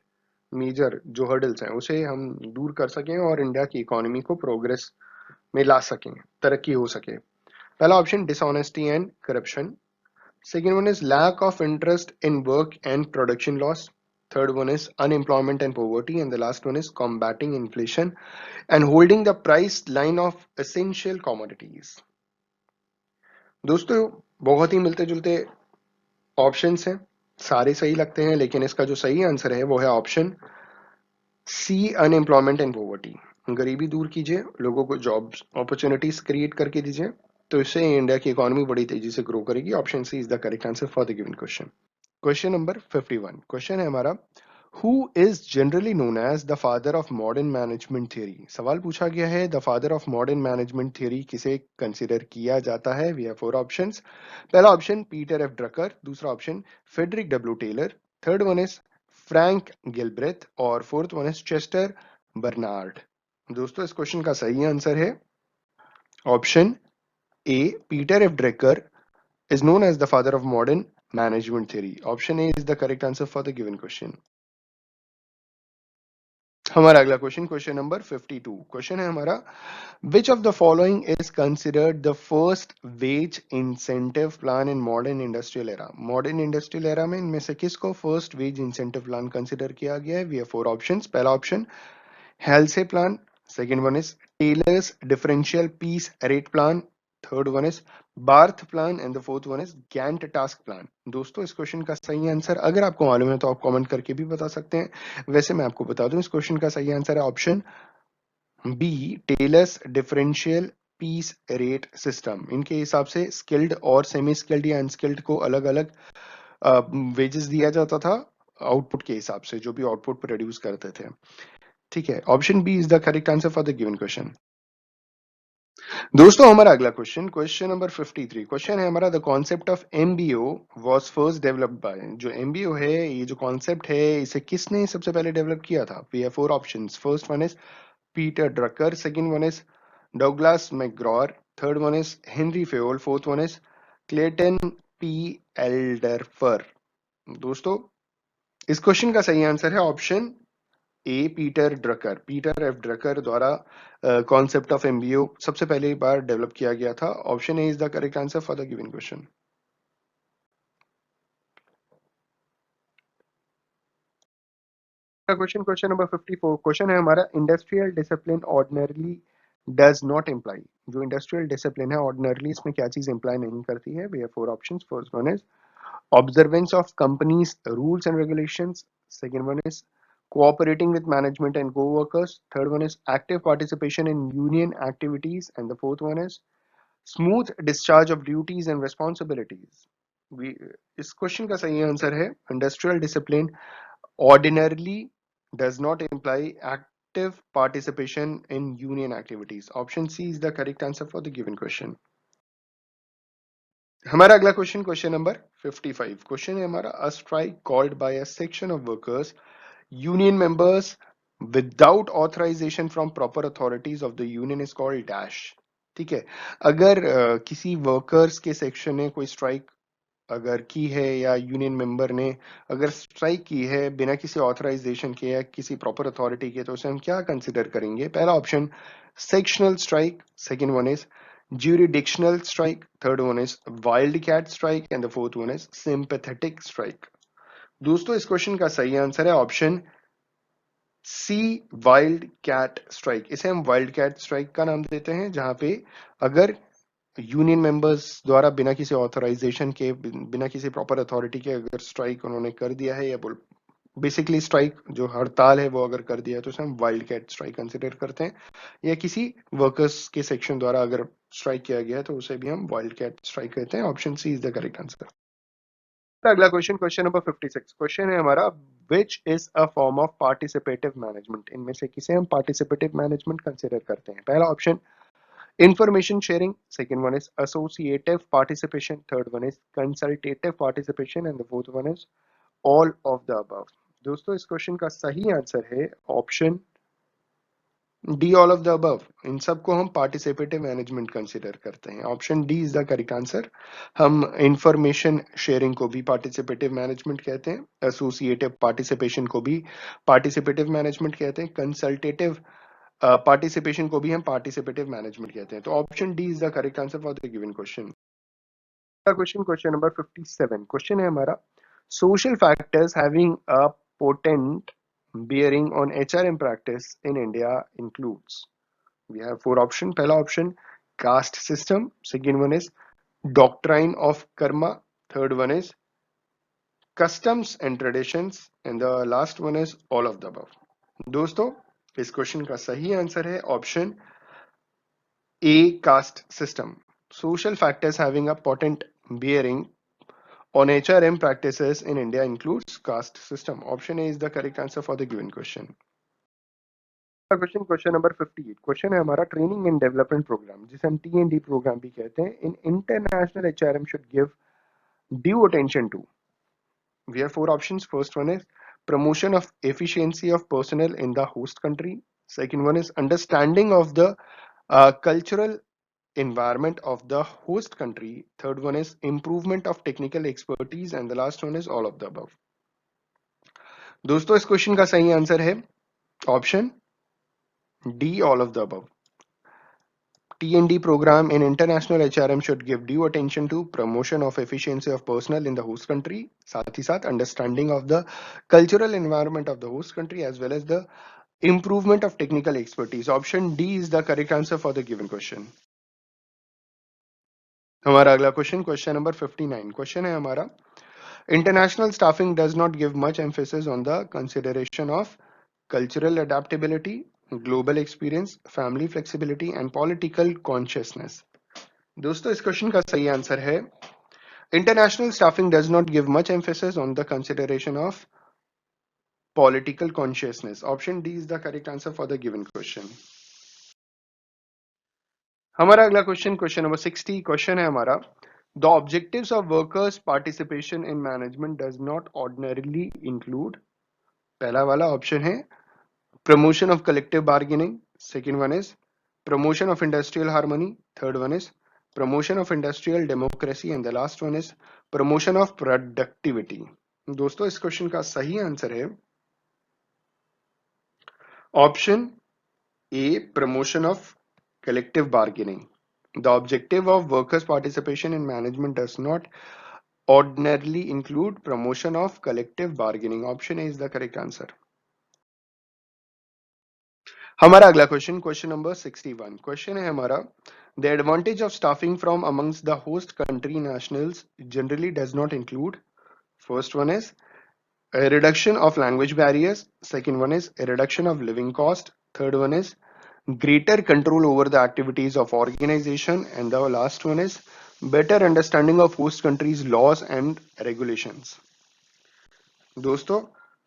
Speaker 1: मेजर जो हर्डल्स हैं उसे हम दूर कर सकें और इंडिया की इकोनॉमी को प्रोग्रेस में ला सकें, तरक्की हो सके। पहला option dishonesty and corruption, second one is lack of interest in work and production loss, third one is unemployment and poverty, and the last one is combating inflation and holding the price line of essential commodities। दोस्तों बहुत ही मिलते जुलते options हैं, सारे सही लगते हैं, लेकिन इसका जो सही आंसर है वो है option C, unemployment and poverty. गरीबी दूर कीजिए, लोगों को जॉब्स अपॉर्चुनिटीज क्रिएट करके दीजिए, तो इससे इंडिया की इकोनॉमी बड़ी तेजी से ग्रो करेगी। Option C is the correct answer for the given question. Question number 51। Question है हमारा, who is generally known as the father of modern management theory. सवाल पूछा गया है the father of modern management theory किसे consider किया जाता है। We have four options. पहला ऑप्शन पीटर एफ ड्रकर, दूसरा option Frederick W Taylor, third one is Frank Gilbreth और fourth one is Chester Barnard. दोस्तों इस क्वेश्चन का सही आंसर है option A, Peter F Drucker is known as the father of modern management theory. Option A is the correct answer for the given question. हमारा अगला question, question number 52। Question है हमारा, which of the following is considered the first wage incentive plan in modern industrial era। Modern industrial era में इनमें से किसको first wage incentive plan consider किया गया है। We have four options. पहला option Halsey plan, second one is Taylor's differential piece rate plan, third one is Barth plan and the fourth one is Gantt task plan. दोस्तों इस question का सही answer अगर आपको मालूम है तो आप कमेंट करके भी बता सकते हैं। वैसे मैं आपको बता दूं इस क्वेश्चन का सही आंसर है option B, Taylor's differential piece rate system. इनके हिसाब से स्किल्ड और सेमी स्किल्ड या अनस्किल्ड को अलग अलग वेजेस दिया जाता था आउटपुट के हिसाब से, जो भी आउटपुट प्रोड्यूस करते थे। ठीक है, option B is the correct answer for the given question. दोस्तों हमारा अगला क्वेश्चन, क्वेश्चन नंबर 53। क्वेश्चन है हमारा, the concept of MBO was first developed by. जो एमबीओ है, ये जो कॉन्सेप्ट है, इसे किसने सबसे पहले डेवलप किया था। We have four options. First one is Peter Drucker, second one is Douglas McGregor, third one is Henry Fayol, fourth one is Clayton P Alderfer. दोस्तों इस क्वेश्चन का सही आंसर है option A, Peter Drucker. Peter F Drucker द्वारा concept of MBO सबसे पहली बार develop किया गया था। Option A is the correct answer for the given question. Question, question number 54। Question है हमारा, industrial discipline ordinarily does not imply. जो इंडस्ट्रियल डिसिप्लिन है ऑर्डिनरली इसमें क्या चीज इंप्लाई नहीं करती है। We have four options. First one is observance of companies rules and regulations, second one is cooperating with management and co-workers, third one is active participation in union activities, and the fourth one is smooth discharge of duties and responsibilities। we इस question का सही answer है industrial discipline ordinarily does not imply active participation in union activities। option C is the correct answer for the given question। हमारा अगला question, question number 55। Question है हमारा, a strike called by a section of workers union members without authorisation from proper authorities of the union is called dash. ठीक है, अगर किसी workers के section ने कोई स्ट्राइक अगर की है या यूनियन मेंबर ने अगर स्ट्राइक की है बिना किसी ऑथराइजेशन के या किसी प्रॉपर अथॉरिटी के, तो उसे हम क्या कंसिडर करेंगे। पहला option sectional strike, second one is jurisdictional strike, third one is wildcat strike and the fourth one is sympathetic strike। दोस्तों इस क्वेश्चन का सही आंसर है option C, wild cat strike. इसे हम वाइल्ड कैट स्ट्राइक का नाम देते हैं, जहां पे अगर यूनियन मेंबर्स द्वारा बिना किसी ऑथराइजेशन के, बिना किसी प्रॉपर अथॉरिटी के अगर स्ट्राइक उन्होंने कर दिया है या बेसिकली स्ट्राइक जो हड़ताल है वो अगर कर दिया तो उसे हम वाइल्ड कैट स्ट्राइक कंसिडर करते हैं, या किसी वर्कर्स के सेक्शन द्वारा अगर स्ट्राइक किया गया है तो उसे भी हम वाइल्ड कैट स्ट्राइक कहते हैं। Option C is the correct answer. अगला क्वेश्चन, क्वेश्चन नंबर 56, क्वेश्चन है हमारा which is a form of participative management, इनमें से किसे हम पार्टिसिपेटिव मैनेजमेंट कंसिडर करते हैं? पहला option information sharing, second one is associative participation, third one is consultative participation and the fourth one is all of the above। दोस्तों इस question का सही आंसर है option D, all of the above. इन सबको हम पार्टिसिपेटिव मैनेजमेंट कंसिडर करते हैं। Option D is the correct answer. हम इंफॉर्मेशन शेयरिंग को भी पार्टिसिपेटिव मैनेजमेंट कहते हैं, एसोसिएटिव पार्टिसिपेशन को भी पार्टिसिपेटिव मैनेजमेंट कहते हैं, कंसल्टेटिव पार्टिसिपेशन को भी हम पार्टिसिपेटिव मैनेजमेंट कहते हैं। तो option D is the correct answer for the given question. Question, question number 57, question है हमारा social factors having a potent bearing on HRM practice in India includes, we have four options। पहला option caste system, second one is doctrine of karma, third one is customs and traditions and the last one is all of the above। दोस्तों इस question का सही answer है option A, caste system। Social factors having a potent bearing on HRM practices in India includes caste system। Option A is the correct answer for the given question। Question, question number 58, question है हमारा training and development programme, जिसे हम TND programme भी कहते हैं, in international HRM should give due attention to. We have four options। First one is promotion of efficiency of personnel in the host country, second one is understanding of the cultural environment of the host country, third one is improvement of technical expertise and the last one is all of the above। दोस्तों इस question का सही answer है option D, all of the above. TND program in international HRM should give due attention to promotion of efficiency of personnel in the host country, साथ ही साथ understanding of the cultural environment of the host country as well as the improvement of technical expertise। Option D is the correct answer for the given question। हमारा अगला question, question number 59, question है हमारा international staffing does not give much emphasis on the consideration of cultural adaptability, global experience, family flexibility and political consciousness। दोस्तों इस question का सही answer है international staffing does not give much emphasis on the consideration of political consciousness. Option D is the correct answer for the given question. हमारा अगला question, question number 60, question है हमारा the objectives of workers participation in management does not ordinarily include. पहला वाला option है promotion of collective bargaining, second one is promotion of industrial harmony, third one is promotion of industrial democracy and the last one is promotion of productivity। दोस्तों इस question का सही answer है option A, promotion of collective bargaining। the objective of workers participation in management does not ordinarily include promotion of collective bargaining। option A is the correct answer। हमारा अगला question, question number 61, question है हमारा the advantage of staffing from amongst the host country nationals generally does not include. First one is reduction of language barriers, second one is reduction of living cost, third one is greater control over the activities of organization and the last one is better understanding of host countries laws and regulations। दोस्तों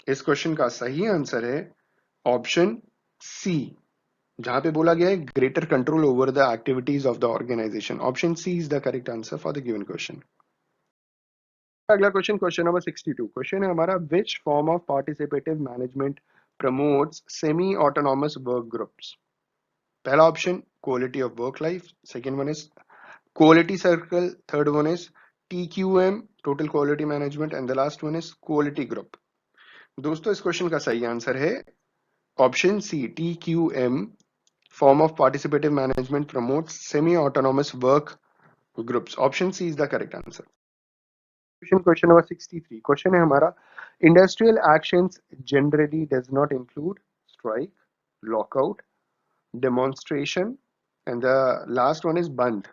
Speaker 1: इस question का सही answer है option सी, जहां पे बोला गया है greater control over the activities of the organisation. Option C is the correct answer for the given question. अगला क्वेश्चन, क्वेश्चन नंबर 62, क्वेश्चन है हमारा which form of participative management promotes semi autonomous work groups. पहला option quality of work life, second one is quality circle, third one is TQM total quality management and the last one is quality group. दोस्तों इस question का सही answer है option C, TQM form of participative management promotes semi-autonomous work groups। Option C is the correct answer। Question number 63, question है हमारा industrial actions generally does not include strike, lockout, demonstration and the last one is बंद।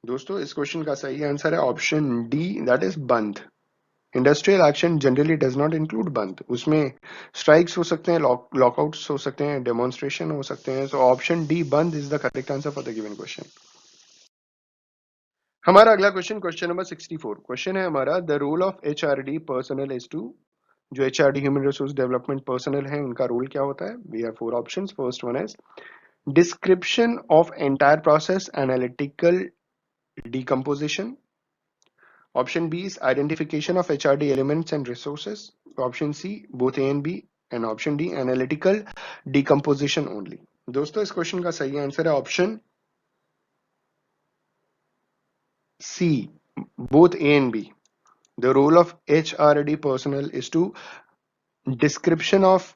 Speaker 1: दोस्तों इस question का सही answer है option D, that is बंद। Industrial action generally does not include बंद, उसमें स्ट्राइक्स हो सकते हैं, लॉकआउट्स हो सकते हैं, डेमोन्स्ट्रेशन हो सकते हैं। सो ऑप्शन डी बंद is the correct answer for the given question. हमारा अगला क्वेश्चन, क्वेश्चन नंबर 64, क्वेश्चन है हमारा the role of HRD personal is to, जो HRD human resource development personal है उनका रोल क्या होता है। We have four options. First one is description of entire process, analytical decomposition. Option B is identification of HRD elements and resources. Option C, both A and B. And option D, analytical decomposition only. दोस्तों इस question का सही answer है option C, both A and B. The role of HRD personnel is to description of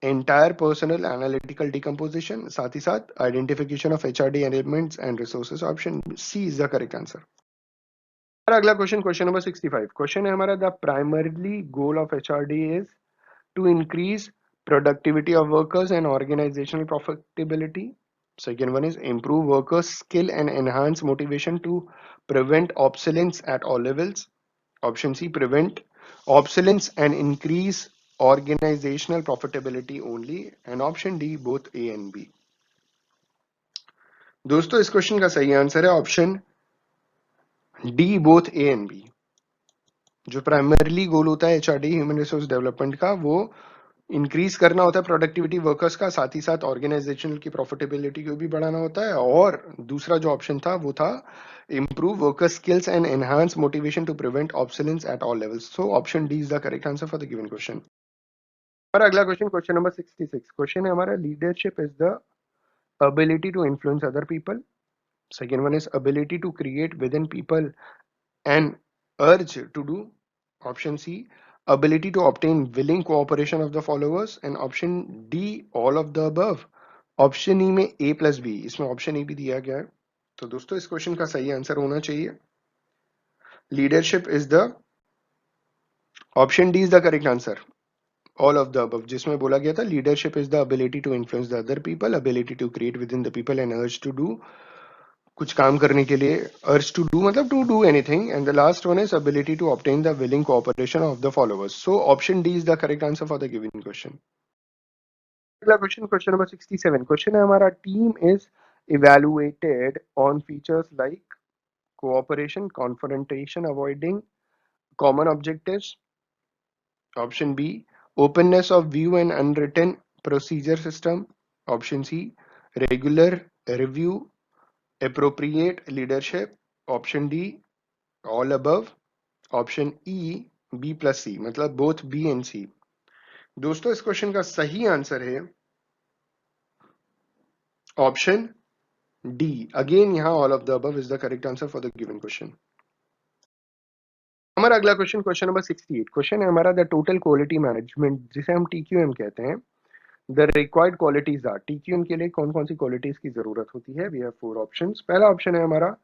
Speaker 1: entire personnel, analytical decomposition, साथ ही साथ identification of HRD elements and resources. Option C is the correct answer. हमारा अगला question, question number 65, question है हमारा the primarily goal of HRD is to increase productivity of workers and organizational profitability. Second one is improve workers skill and enhance motivation to prevent obsolescence at all levels. Option C, prevent obsolescence and increase organizational profitability only. And option D, both A and B. दोस्तों इस question का सही answer है option D, both A and B. जो primarily goal होता है HRD human resource development का, वो इंक्रीज करना होता है प्रोडक्टिविटी वर्कर्स का, साथ ही साथ ऑर्गेनाइजेशन की प्रॉफिटेबिलिटी को भी बढ़ाना होता है। और दूसरा जो ऑप्शन था वो था improve worker skills and enhance motivation to prevent obsolescence at all levels. So option D is the correct answer for the given question. हमारा अगला क्वेश्चन, क्वेश्चन नंबर 66, क्वेश्चन है हमारा leadership is the ability to influence other people. Second one is ability to create within people an urge to do. Option C, ability to obtain willing cooperation of the followers. And option D, all of the above. Option E में ए plus B, इसमें option A भी दिया गया है। तो दोस्तों इस question का सही आंसर होना चाहिए leadership is the, option D is the correct answer, all of the above, जिसमें बोला गया था leadership is the ability to influence the other people, ability to create within the people and urge to do, कुछ काम करने के लिए, urge to do मतलब to do anything, and the last one is ability to obtain the willing cooperation of the followers. So option D is the correct answer for the given question. अगला question, question number 67, question है हमारा team is evaluated on features like cooperation, confrontation, avoiding common objectives. Option B, openness of view and unwritten procedure system. Option C, regular review, appropriate leadership. Option D, all above. Option E, B plus C, मतलब both B and C। दोस्तों इस question का सही answer है option D, again यहाँ all of the above is the correct answer for the given question. हमारा अगला question, question number 68, question है हमारा द टोटल क्वालिटी मैनेजमेंट, जिसे हम टीक्यूएम कहते हैं, the required qualities are. TQM के लिए कौन कौन सी क्वालिटीज की जरूरत होती है। We have four options. पहला ऑप्शन है हमारा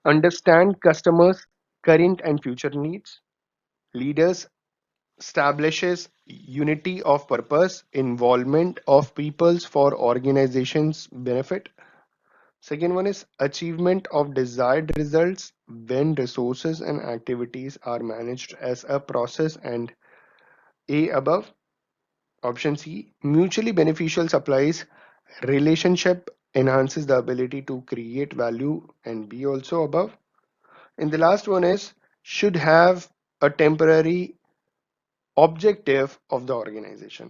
Speaker 1: understand customers current and future needs, leaders establishes unity of purpose, involvement of peoples for organization's benefit. Second one is achievement of desired results when resources and activities are managed as a process, and A above. Option C, mutually beneficial supplies relationship enhances the ability to create value, and B also above. And the last one is should have a temporary objective of the organization.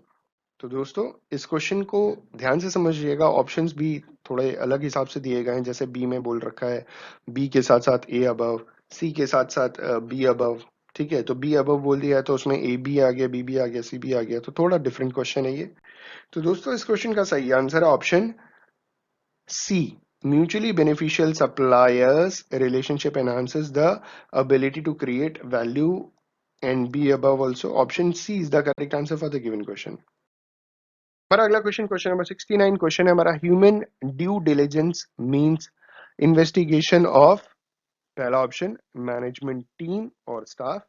Speaker 1: तो दोस्तों इस question को ध्यान से समझिएगा, options भी थोड़े अलग हिसाब से दिए गए हैं। जैसे बी में बोल रखा है बी के साथ साथ ए अबव, सी के साथ साथ बी अबव, ठीक है। तो बी अबव बोल दिया है तो उसमें ए बी आ गया, बी बी आ गया, सी बी आ गया, तो थोड़ा डिफरेंट क्वेश्चन है ये। तो दोस्तों इस क्वेश्चन का सही आंसर है option C, mutually beneficial suppliers relationship enhances the ability to create value, and B above also. Option C is the correct answer for the given question. हमारा अगला क्वेश्चन, क्वेश्चन नंबर 69, क्वेश्चन है हमारा human due diligence means investigation of. पहला option management team और staff,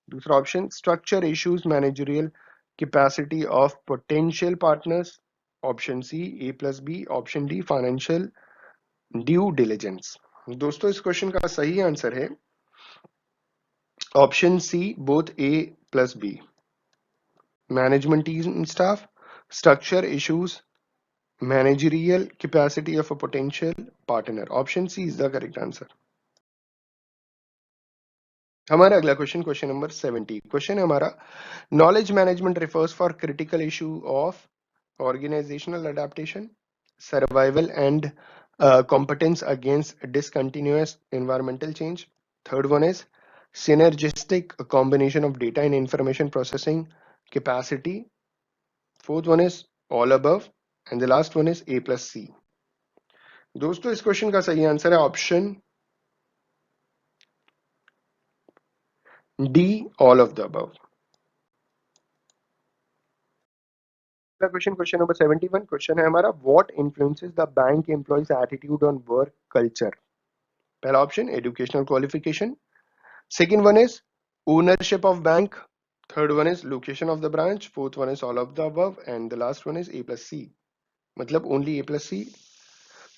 Speaker 1: दूसरा option structure issues managerial capacity of potential partners. Option C A plus B, option D financial due diligence. दोस्तों इस question का सही answer है option C both A plus B, management team staff, structure issues, managerial capacity of a potential partner. Option C is the correct answer. हमारा अगला question, question number 70, question है हमारा, knowledge management refers for critical issue of organizational adaptation, survival and competence against discontinuous environmental change. Third one is synergistic combination of data and information processing capacity. Fourth one is all above, and the last one is A plus C. दोस्तों इस question का सही answer है option D, all of the above. Question, question number 71, question है हमारा, what influences the bank employees attitude on work culture. पहला option educational qualification, second one is ownership of bank, third one is location of the branch, fourth one is all of the above and the last one is A plus C, मतलब only ए plus सी।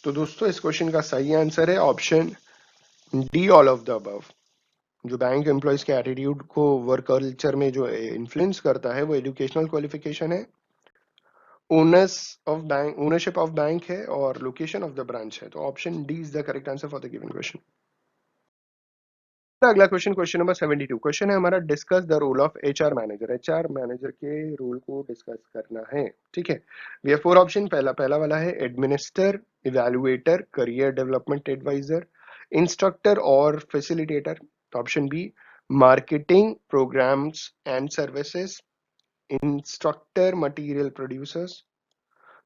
Speaker 1: तो दोस्तों इस question का सही answer है option D, all of the above. जो bank employees के attitude को वर्क कल्चर में जो इन्फ्लुएंस करता है वो एजुकेशनल क्वालिफिकेशन है, owners of bank, ownership of bank है और लोकेशन ऑफ द ब्रांच है। तो option D is the correct answer for the given question. अगला क्वेश्चन, क्वेश्चन नंबर 72, क्वेश्चन है हमारा, discuss the role of HR manager. HR manager के role को discuss करना है, ठीक है। वी हैव फोर ऑप्शन, पहला पहला वाला है administer, evaluator, career development advisor, instructor और facilitator. Option B marketing programs and services, instructor material producers.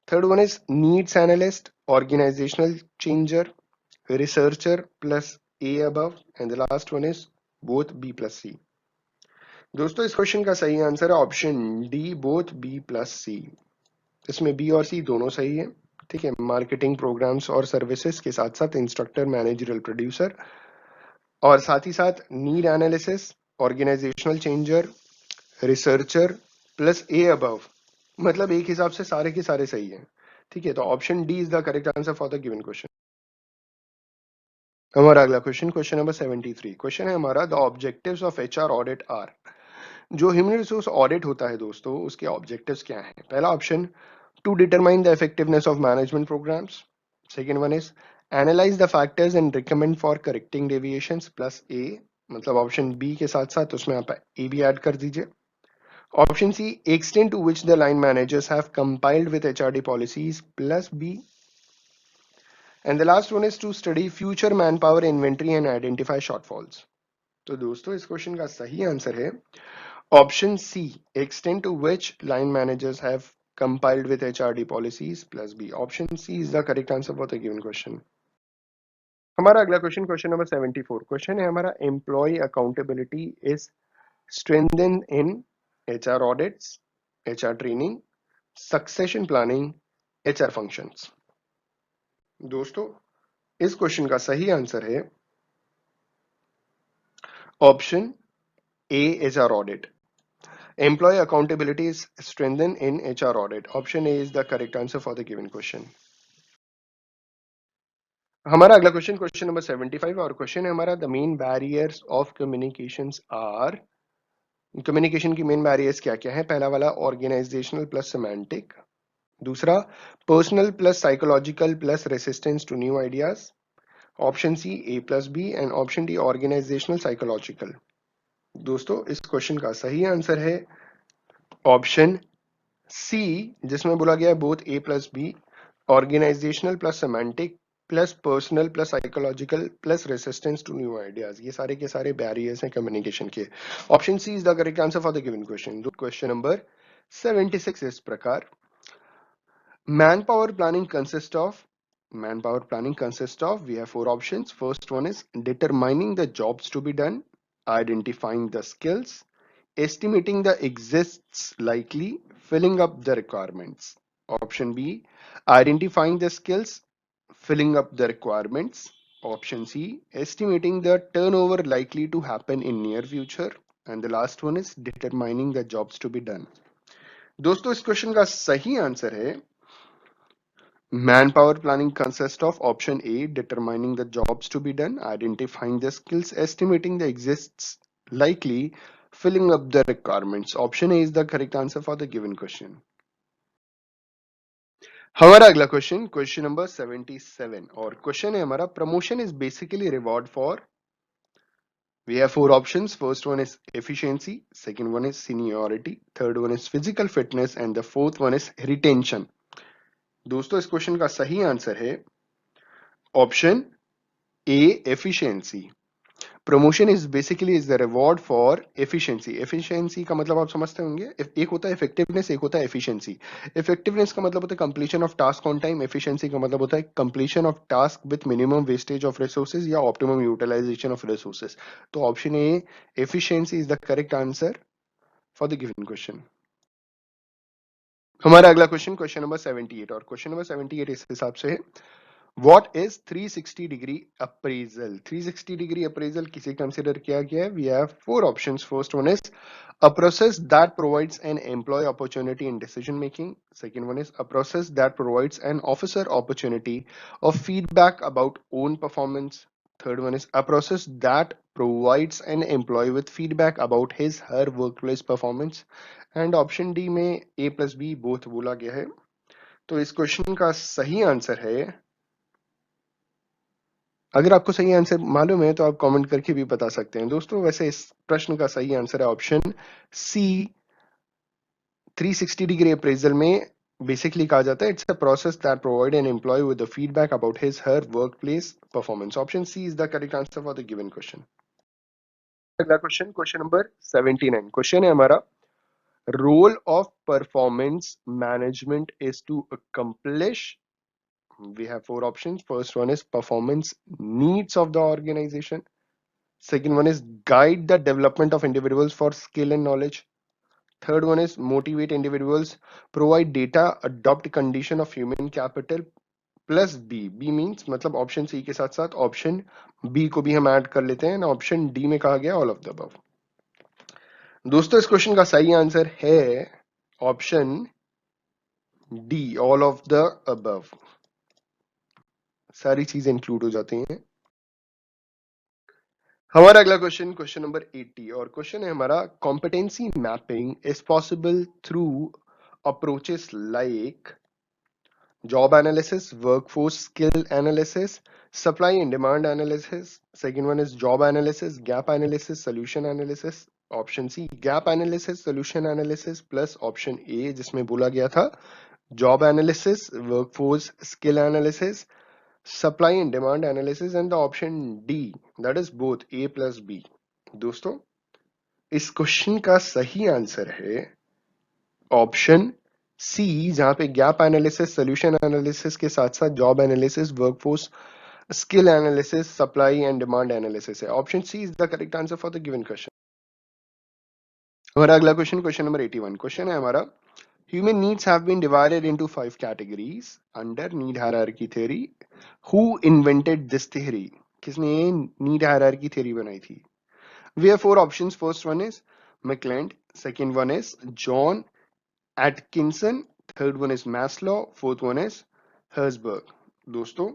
Speaker 1: Third one is needs analyst, organizational changer, researcher plus A above, and the last one is both B plus C. दोस्तों इस question का सही answer है option D, both B plus C. इसमें B और सी दोनों सही है, ठीक है। मार्केटिंग प्रोग्राम्स और सर्विसेज के साथ साथ इंस्ट्रक्टर, मैनेजरल प्रोड्यूसर और साथ ही साथ need analysis, organizational changer, researcher plus A above, मतलब एक हिसाब से सारे के सारे सही हैं, ठीक है। तो option D is the correct answer for the given question. हमारा अगला क्वेश्चन, क्वेश्चन नंबर 73, क्वेश्चन है हमारा, the objectives of HR audit are. जो ह्यूमन रिसोर्स ऑडिट होता है दोस्तों, उसके ऑब्जेक्टिव्स क्या हैं। पहला option to determine the effectiveness of management programs, second one is analyze the factors and recommend for correcting deviations plus A, मतलब option B के साथ साथ उसमें आप ए भी ऐड कर दीजिए। Option C extent to which the line managers have compiled with HRD policies plus B, and the last one is to study future manpower inventory and identify shortfalls. तो दोस्तों इस क्वेश्चन का सही आंसर है option C, extent to which line managers have compiled with HRD policies plus B. Option C is the correct answer for the given question. हमारा अगला question, question number 74, question है हमारा, employee accountability is strengthened in HR audits, HR training, succession planning, HR functions. दोस्तों इस question का सही answer है option A, HR audit. Employee accountability is strengthen in HR audit. Option A is the correct answer for the given question. हमारा अगला question, question number 75, और question है हमारा, the main barriers of communications are. Communication की main barriers क्या क्या है। पहला वाला ऑर्गेनाइजेशनल प्लस सिमेंटिक, दूसरा personal plus psychological plus resistance to new ideas, option C A plus B and option D organisational psychological. दोस्तों इस क्वेश्चन का सही आंसर है ऑप्शन सी, जिसमें बोला गया है both A plus B, organisational plus semantic plus personal plus psychological plus resistance to new ideas, ये सारे के सारे बैरियर्स हैं कम्युनिकेशन के। Option C is the correct answer for the given question. Question number 76 इस प्रकार, manpower planning consists of, manpower planning consists of, we have four options. First one is determining the jobs to be done, identifying the skills, estimating the exists likely, filling up the requirements. Option B, identifying the skills, filling up the requirements. Option C, estimating the turnover likely to happen in near future, and the last one is determining the jobs to be done. दोस्तों इस question का सही answer है manpower planning consists of option A, determining the jobs to be done, identifying the skills, estimating the exists likely filling up the requirements. Option A is the correct answer for the given question. हमारा अगला question, question number 77, और question है हमारा, promotion is basically reward for, we have four options. First one is efficiency, second one is seniority, third one is physical fitness, and the fourth one is retention. दोस्तों इस question का सही answer है option A, efficiency. Promotion is basically is the reward for efficiency. Efficiency का मतलब आप समझते होंगे, एक होता है इफेक्टिवनेस, एक होता है एफिशिएंसी. इफेक्टिवनेस का मतलब होता है completion of task on time. Efficiency का मतलब होता है completion of task with minimum wastage of resources या ऑप्टिमम यूटिलाइजेशन ऑफ रिसोर्सेज. तो option A, efficiency, is the correct answer for the given question. हमारा अगला क्वेश्चन, क्वेश्चन नंबर 78, और question number 78 इस हिसाब से है, What is 360 degree appraisal? 360 degree appraisal किसे consider किया गया है? We have four options. First one is a process that provides an employee opportunity in decision making. Second one is a process that provides an officer opportunity of feedback about own performance. Third one is a process that provides an employee with feedback about his her workplace performance. And option D में A plus B both बोला गया है. तो इस question का सही answer है, अगर आपको सही आंसर मालूम है तो आप कमेंट करके भी बता सकते हैं दोस्तों. वैसे इस प्रश्न का सही आंसर है ऑप्शन सी. 360 डिग्री अप्रेजल में बेसिकली कहा जाता है it's a process that provide an employee with the feedback about his her workplace performance. Option C is the correct answer for the given question. अगला question, question number 79. Question है हमारा, role of performance management is to accomplish. We have four options. First one is performance needs of the organization. Second one is guide the development of individuals for skill and knowledge. Third one is motivate individuals, provide data, adopt condition of human capital. Plus B. B means मतलब option C के साथ साथ option B को भी हम add कर लेते हैं. ऑप्शन डी में कहा गया ऑल ऑफ द अबव. दोस्तों इस क्वेश्चन का सही आंसर है option D, all of the above. सारी चीजें इंक्लूड हो जाती हैं. हमारा अगला क्वेश्चन, क्वेश्चन नंबर 80, और क्वेश्चन है हमारा, competency mapping is possible through approaches like job analysis, workforce skill analysis, supply and demand analysis. Second one is job analysis, gap analysis, solution analysis. Option C, gap analysis, solution analysis, plus option A जिसमें बोला गया था job analysis, workforce skill analysis, supply and demand analysis, and the option D, that is both A plus B. दोस्तों इस question का सही answer है option सी, जहां पे गैप एनालिसिस, सोल्यूशन एनालिसिस के साथ साथ job analysis, workforce skill analysis, supply and demand analysis है. Option C is the correct answer for the given question. हमारा अगला क्वेश्चन, क्वेश्चन नंबर 81. क्वेश्चन है हमारा, human needs have been divided into 5 categories under need hierarchy theory. Who invented this theory? किसने ये need hierarchy theory बनाई थी? We have four options. First one is McClelland. Second one is John Atkinson. Third one is Maslow. Fourth one is Herzberg. दोस्तों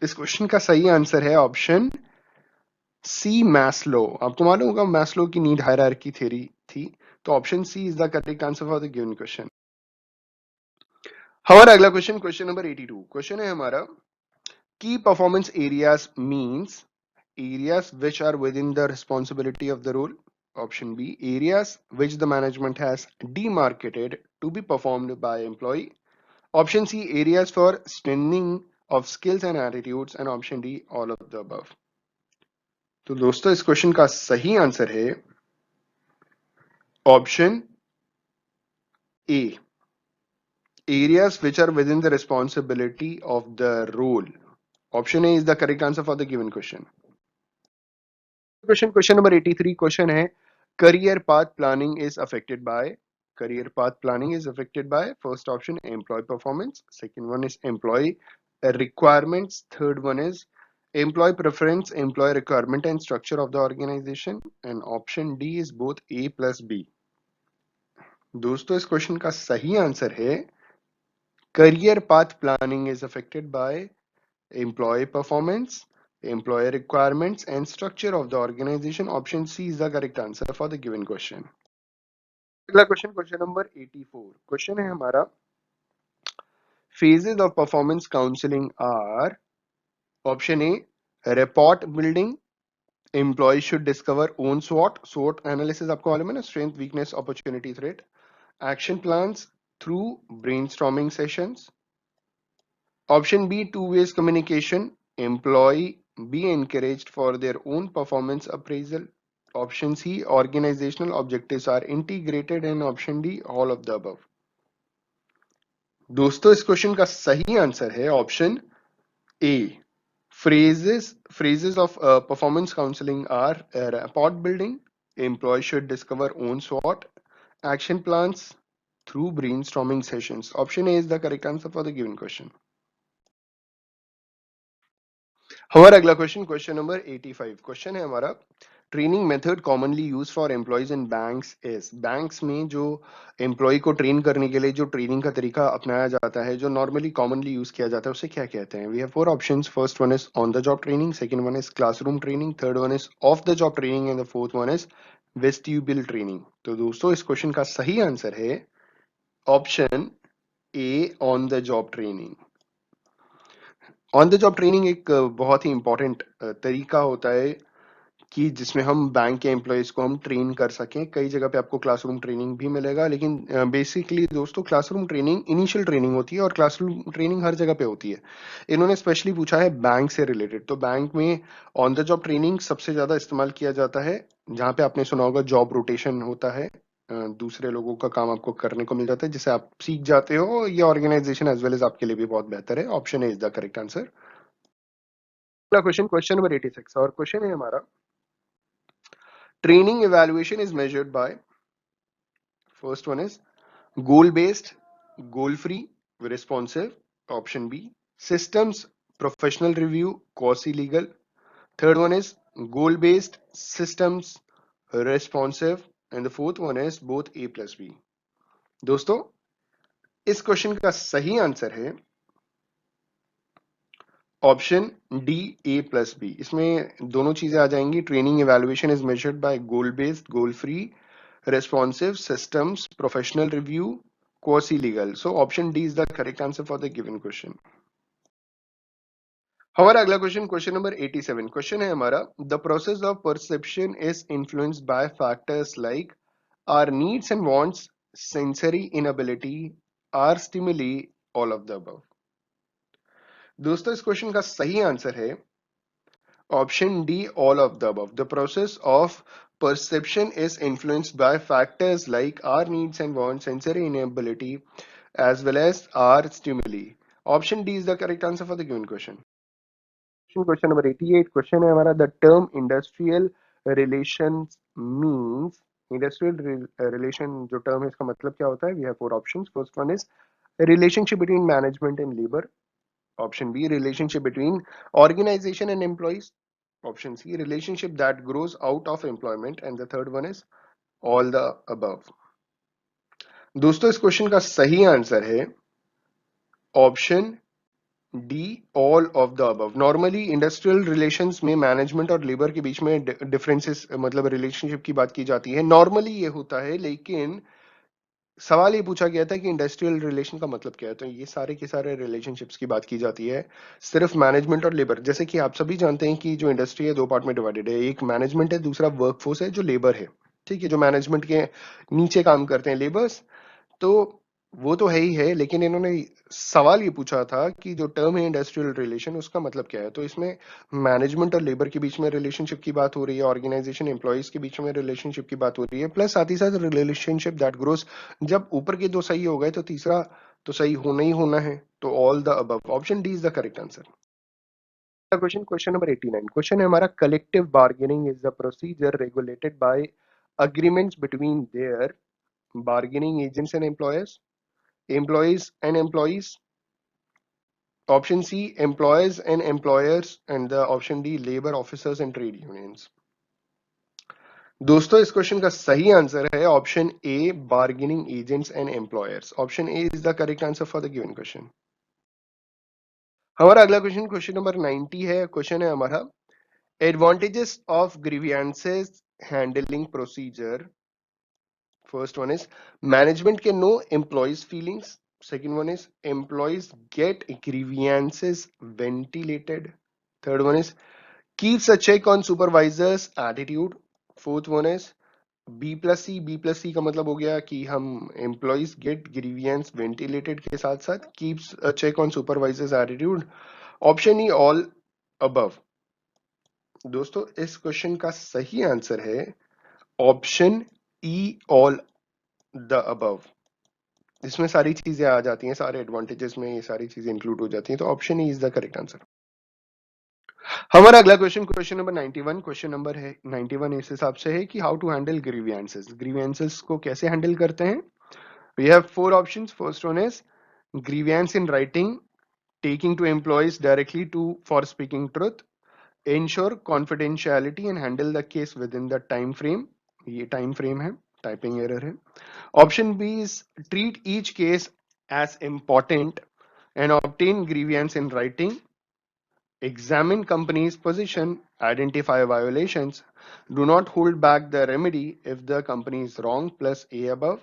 Speaker 1: इस question का सही answer है option सी, Maslow. आपको मालूम होगा मैस्लो की नीड हायरार्की थ्योरी थी. तो option C is the correct answer for the given question. हमारा अगला क्वेश्चन, क्वेश्चन नंबर 82. क्वेश्चन है हमारा, की performance areas means areas which are within the responsibility of the role. Option B, areas which the management has demarcated to be performed by employee. Option C, areas for strengthening of skills and attitudes, and option D, all of the above. तो दोस्तों इस question का सही answer है option A, areas which are within the responsibility of the role. Option A is the correct answer for the given question. Question number 83. Question है, career path planning is affected by. Career path planning is affected by, first option employee performance, second one is employee requirements, third one is employee preference, employee requirement and structure of the organization, and option D is both A plus B. दोस्तों इस question का सही answer है career path planning is affected by employee performance, employer requirements and structure of the organization. Option C is the correct answer for the given question. अगला question number 84 question है हमारा phases of performance counseling are option A report building, employees should discover own SWOT analysis आपको मालूम है ना, strength weakness opportunity threat, action plans through brainstorming sessions. Option B two ways communication, employee be encouraged for their own performance appraisal. Option C organizational objectives are integrated, and option D all of the above. दोस्तों इस question का सही answer है option A. Phrases of performance counseling are rapport building, employees should discover own SWOT, action plans through brainstorming sessions. Option A is the correct answer for the given question. हमारा अगला question number 85 question है हमारा training method commonly use for employees in banks is. Banks में जो employ को train करने के लिए जो ट्रेनिंग का तरीका अपनाया जाता है, जो नॉर्मली कॉमनली यूज किया जाता है, उसे क्या कहते हैं? We have four options. First one is on the job training, second one is classroom training, third one is off the job training and the fourth one is vestibule training. तो दोस्तों इस क्वेश्चन का सही answer है option A on the job training. On the job training एक बहुत ही important तरीका होता है कि जिसमें हम बैंक के एम्प्लॉयज को हम ट्रेन कर सकें. कई जगह पे आपको क्लासरूम ट्रेनिंग भी मिलेगा, लेकिन बेसिकली दोस्तों क्लासरूम ट्रेनिंग इनिशियल ट्रेनिंग होती है और क्लासरूम ट्रेनिंग हर जगह पे होती है. इन्होंने स्पेशली पूछा है बैंक से रिलेटेड, तो बैंक में ऑन द जॉब ट्रेनिंग सबसे ज्यादा इस्तेमाल किया जाता है, जहां पे आपने सुना होगा जॉब रोटेशन होता है. दूसरे लोगों का काम आपको करने को मिल जाता है, जिसे आप सीख जाते हो. ये ऑर्गेनाइजेशन एज वेल एज आपके लिए भी बहुत बेहतर है. Option A is the correct answer. अगला क्वेश्चन नंबर 86 और क्वेश्चन है हमारा training evaluation is measured by, first one is goal based, goal free, responsive. Option B systems, professional review, quasi legal. Third one is goal based, systems, responsive, and the fourth one is both A plus B. दोस्तों इस question का सही answer है option D A plus B. इसमें दोनों चीजें आ जाएंगी. Training evaluation is measured by goal based, goal free, responsive, systems, professional review, quasi legal. So option D is the correct answer for the given question. हमारा अगला question number 87 question है हमारा the process of perception is influenced by factors like our needs and wants, sensory inability, are stimuli, all of the above. दोस्तों इस question का सही answer है option D all of the above. The process of perception is influenced by factors like our needs and wants, sensory inability, as well as our stimuli. Option D is the correct answer for the given question. Question number 88 question है हमारा the term industrial relations means. Industrial relation जो term है इसका मतलब क्या होता है? We have four options. First one is relationship between management and labour. Option B relationship between organization and employees. Option C relationship that grows out of employment, and the third one is all the above. दोस्तों इस question का सही answer है option D all of the above. Normally industrial relations में management और labour के बीच में differences मतलब रिलेशनशिप की बात की जाती है. नॉर्मली ये होता है, लेकिन सवाल ये पूछा गया था कि इंडस्ट्रियल रिलेशन का मतलब क्या है. तो ये सारे के सारे रिलेशनशिप्स की बात की जाती है सिर्फ मैनेजमेंट और लेबर. जैसे कि आप सभी जानते हैं कि जो इंडस्ट्री है दो पार्ट में डिवाइडेड है. एक मैनेजमेंट है, दूसरा वर्कफोर्स है जो लेबर है. ठीक है, जो मैनेजमेंट के नीचे काम करते हैं लेबर्स, तो वो तो है ही है, लेकिन इन्होंने सवाल ये पूछा था कि जो टर्म है इंडस्ट्रियल रिलेशन उसका मतलब क्या है. तो इसमें मैनेजमेंट और लेबर के बीच में रिलेशनशिप की बात हो रही है, ऑर्गेनाइजेशन एम्प्लॉयज के बीच में रिलेशनशिप की बात हो रही है, प्लस साथ ही साथ रिलेशनशिप दैट ग्रोस. जब ऊपर के दो सही हो गए तो तीसरा तो सही होना ही होना है. तो all the above. Option D is the correct answer. Question number 89 question है हमारा collective bargaining is the procedure regulated by agreements between their bargaining agents and employees and employees. Option C employers and employers, and the option D labor officers and trade unions. दोस्तों इस question का सही answer है option A bargaining agents and employers. Option A is the correct answer for the given question.
Speaker 2: हमारा अगला question number 90 है। Question है हमारा advantages of grievances handling procedure. First one is management can know employees' feelings. Second one is employees get grievances ventilated. Third one is keeps a check on supervisors' attitude. Fourth one is B plus C. B plus C का मतलब हो गया कि हम employees get grievance ventilated के साथ साथ keeps a check on supervisors' attitude. Option E all above. दोस्तों इस क्वेश्चन का सही आंसर है option E all the above. इसमें सारी चीजें आ जाती हैं, सारे एडवांटेजेस में ये सारी चीजें इंक्लूड हो जाती हैं, तो option E is the correct answer. हमारा अगला क्वेश्चन नंबर 91। क्वेश्चन नंबर है 91 इस हिसाब से है कि how to handle grievances. Grievances को कैसे हैंडल करते हैं। We have four options. First one is grievance in writing, taking to employees directly to for speaking truth, ensure confidentiality and handle the case within the time frame. ये time frame है, typing error है। Option B is treat each case as important and obtain grievance in writing, examine company's position, identify violations, do not hold back the remedy if the company is wrong plus A above.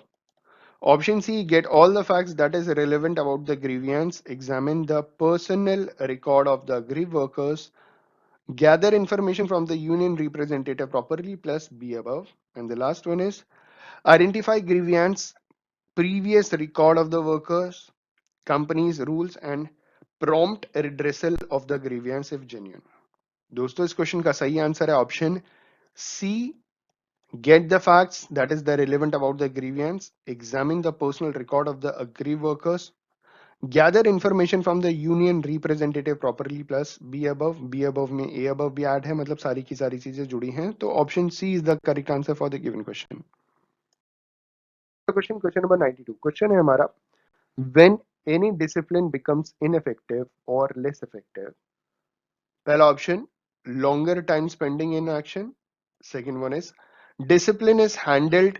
Speaker 2: Option C, get all the facts that is relevant about the grievance, examine the personal record of the aggrieved workers, gather information from the union representative properly plus B above. And the last one is identify grievance, previous record of the workers, company's rules and prompt redressal of the grievance if genuine. दोस्तों इस question का सही answer है option C, get the facts that is the relevant about the grievance, examine the personal record of the aggrieved workers, gather information from the union representative properly plus B above. B above में A above भी add है, मतलब सारी की सारी चीजें जुड़ी हैं, तो option C is the correct answer for the given question. Question number 92। Question है हमारा when any discipline becomes ineffective or less effective. पहला option longer time spending in action. Second one is discipline is handled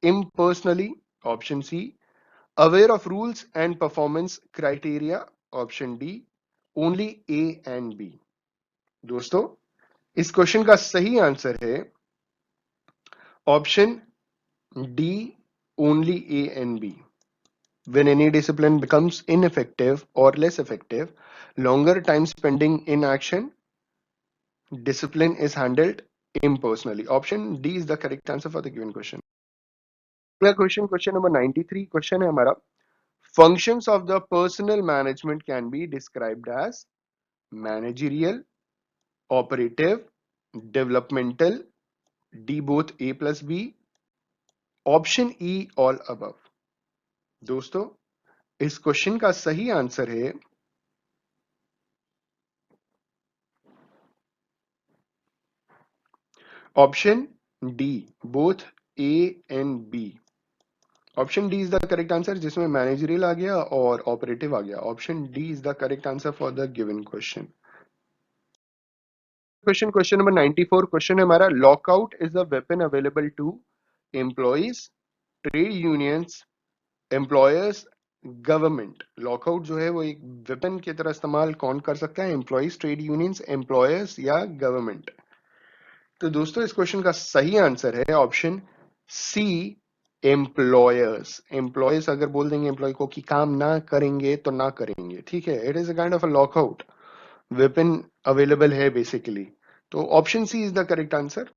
Speaker 2: impersonally. Option C, aware of rules and performance criteria. Option D, only A and B. दोस्तों इस question का सही answer है option D, only A and B. When any discipline becomes ineffective or less effective, longer time spending in action, discipline is handled impersonally. Option D is the correct answer for the given question. अगला question number 93। Question है हमारा functions of the personnel management can be described as managerial, operative, developmental, D both A plus B, option E all above. दोस्तों इस question का सही answer है option D, both A and B. Option D is the correct answer, जिसमें managerial आ गया और operative आ गया। Option D is the correct answer for the given question. Question number 94। Question है हमारा lockout is the weapon available to employees, trade unions, employers, government. Lockout जो है वो एक वेपन की तरह इस्तेमाल कौन कर सकता है, एम्प्लॉइज, ट्रेड यूनियंस, एम्प्लॉयर्स या गवर्नमेंट। तो दोस्तों इस क्वेश्चन का सही आंसर है ऑप्शन सी, एम्प्लॉयर्स। एम्प्लॉयर्स अगर बोल देंगे एम्प्लॉय को कि काम ना करेंगे तो ना करेंगे, ठीक है, it is a kind of a lockout weapon available है बेसिकली। तो option C is the correct answer.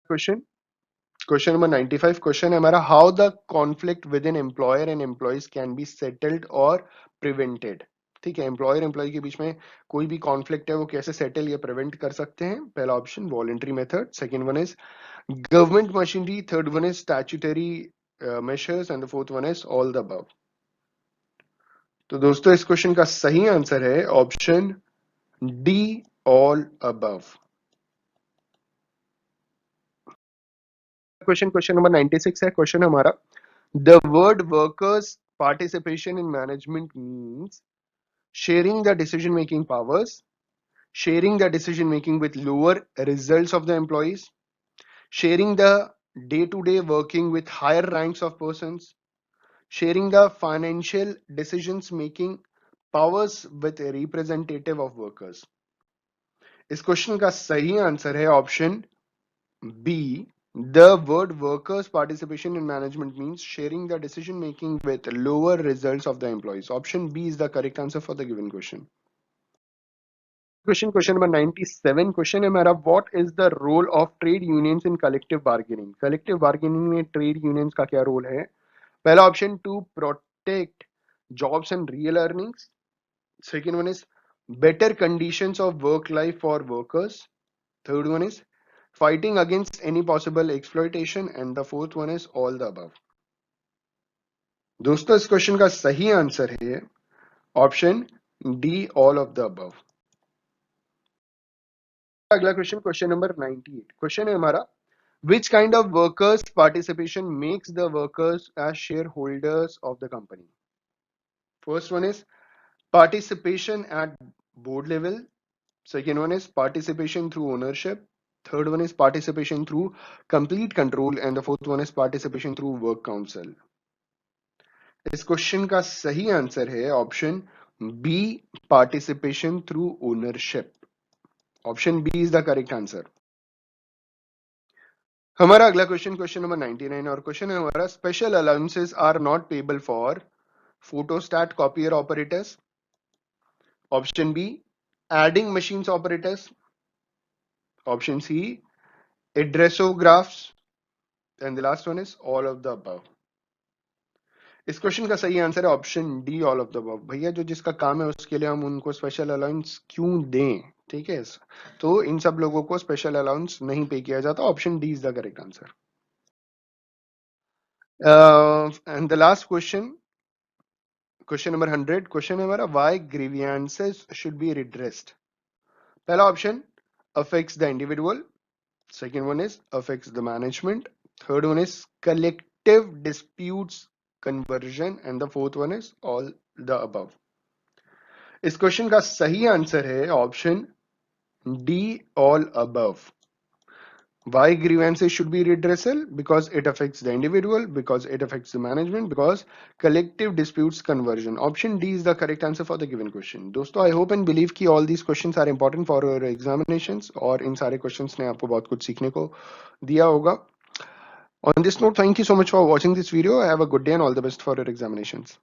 Speaker 2: Question question number 95। Question है हमारा how the conflict within employer and employees can be settled और prevented. ठीक है, employer employ के बीच में कोई भी कॉन्फ्लिक्ट है वो कैसे सेटल या प्रिवेंट कर सकते हैं। पहला option voluntary method, second one is government machinery, third one is statutory measures and the fourth one is all the above. तो दोस्तों इस क्वेश्चन का सही आंसर है option D, all above. Question number 96 है। क्वेश्चन हमारा the word workers participation in management means sharing the decision making powers, sharing the decision making with lower results of the employees, sharing the day to day working with higher ranks of persons, sharing the financial decisions making powers with a representative of workers. इस question का सही answer है option B. The word workers participation in management means sharing the decision making with lower results of the employees. Option B is the correct answer for the given question. Question number 97. Question है मेरा, what is the role of trade unions in collective bargaining. Collective bargaining में trade unions का क्या role है? पहला option, to protect jobs and real earnings. Second one is better conditions of work life for workers. Third one is fighting against any possible exploitation, and the fourth one is all the above. दोस्तों इस question का सही answer है option D, all of the above. अगला question, question number 98. Question है हमारा, which kind of workers participation makes the workers as shareholders of the company. First one is participation at board level. Second one is participation through ownership. Third one is participation through complete control, and the fourth one is participation through work council. इस question का सही answer है option B, participation through ownership. Option B is the correct answer. हमारा अगला question, question number 99, और question है हमारा, special allowances are not payable for photostat copier operators. Option B, adding machines operators. Option C, addressographs, and the last one is all of the above. इस question का सही answer है option D, all of the above. भैया जो जिसका काम है उसके लिए हम उनको स्पेशल अलाउंस क्यों दें? ठीक है, तो इन सब लोगों को स्पेशल अलाउंस नहीं पे किया जाता. Option D is the correct answer. And the last question, question number 100. Question है हमारा, व्हाई ग्रीवियंसेस शुड बी रिड्रेस्ड. पहला option, affects the individual. Second one is affects the management. Third one is collective disputes conversion, and the fourth one is all the above. इस question का सही answer है option D, all above. Why grievances should be redressal? Because it affects the individual, because it affects the management, because collective disputes conversion. Option D is the correct answer for the given question. दोस्तों, I hope and believe कि all these questions are important for your examinations, और इन सारे questions ने आपको बहुत कुछ सीखने को दिया होगा. On this note, thank you so much for watching this video. Have a good day and all the best for your examinations.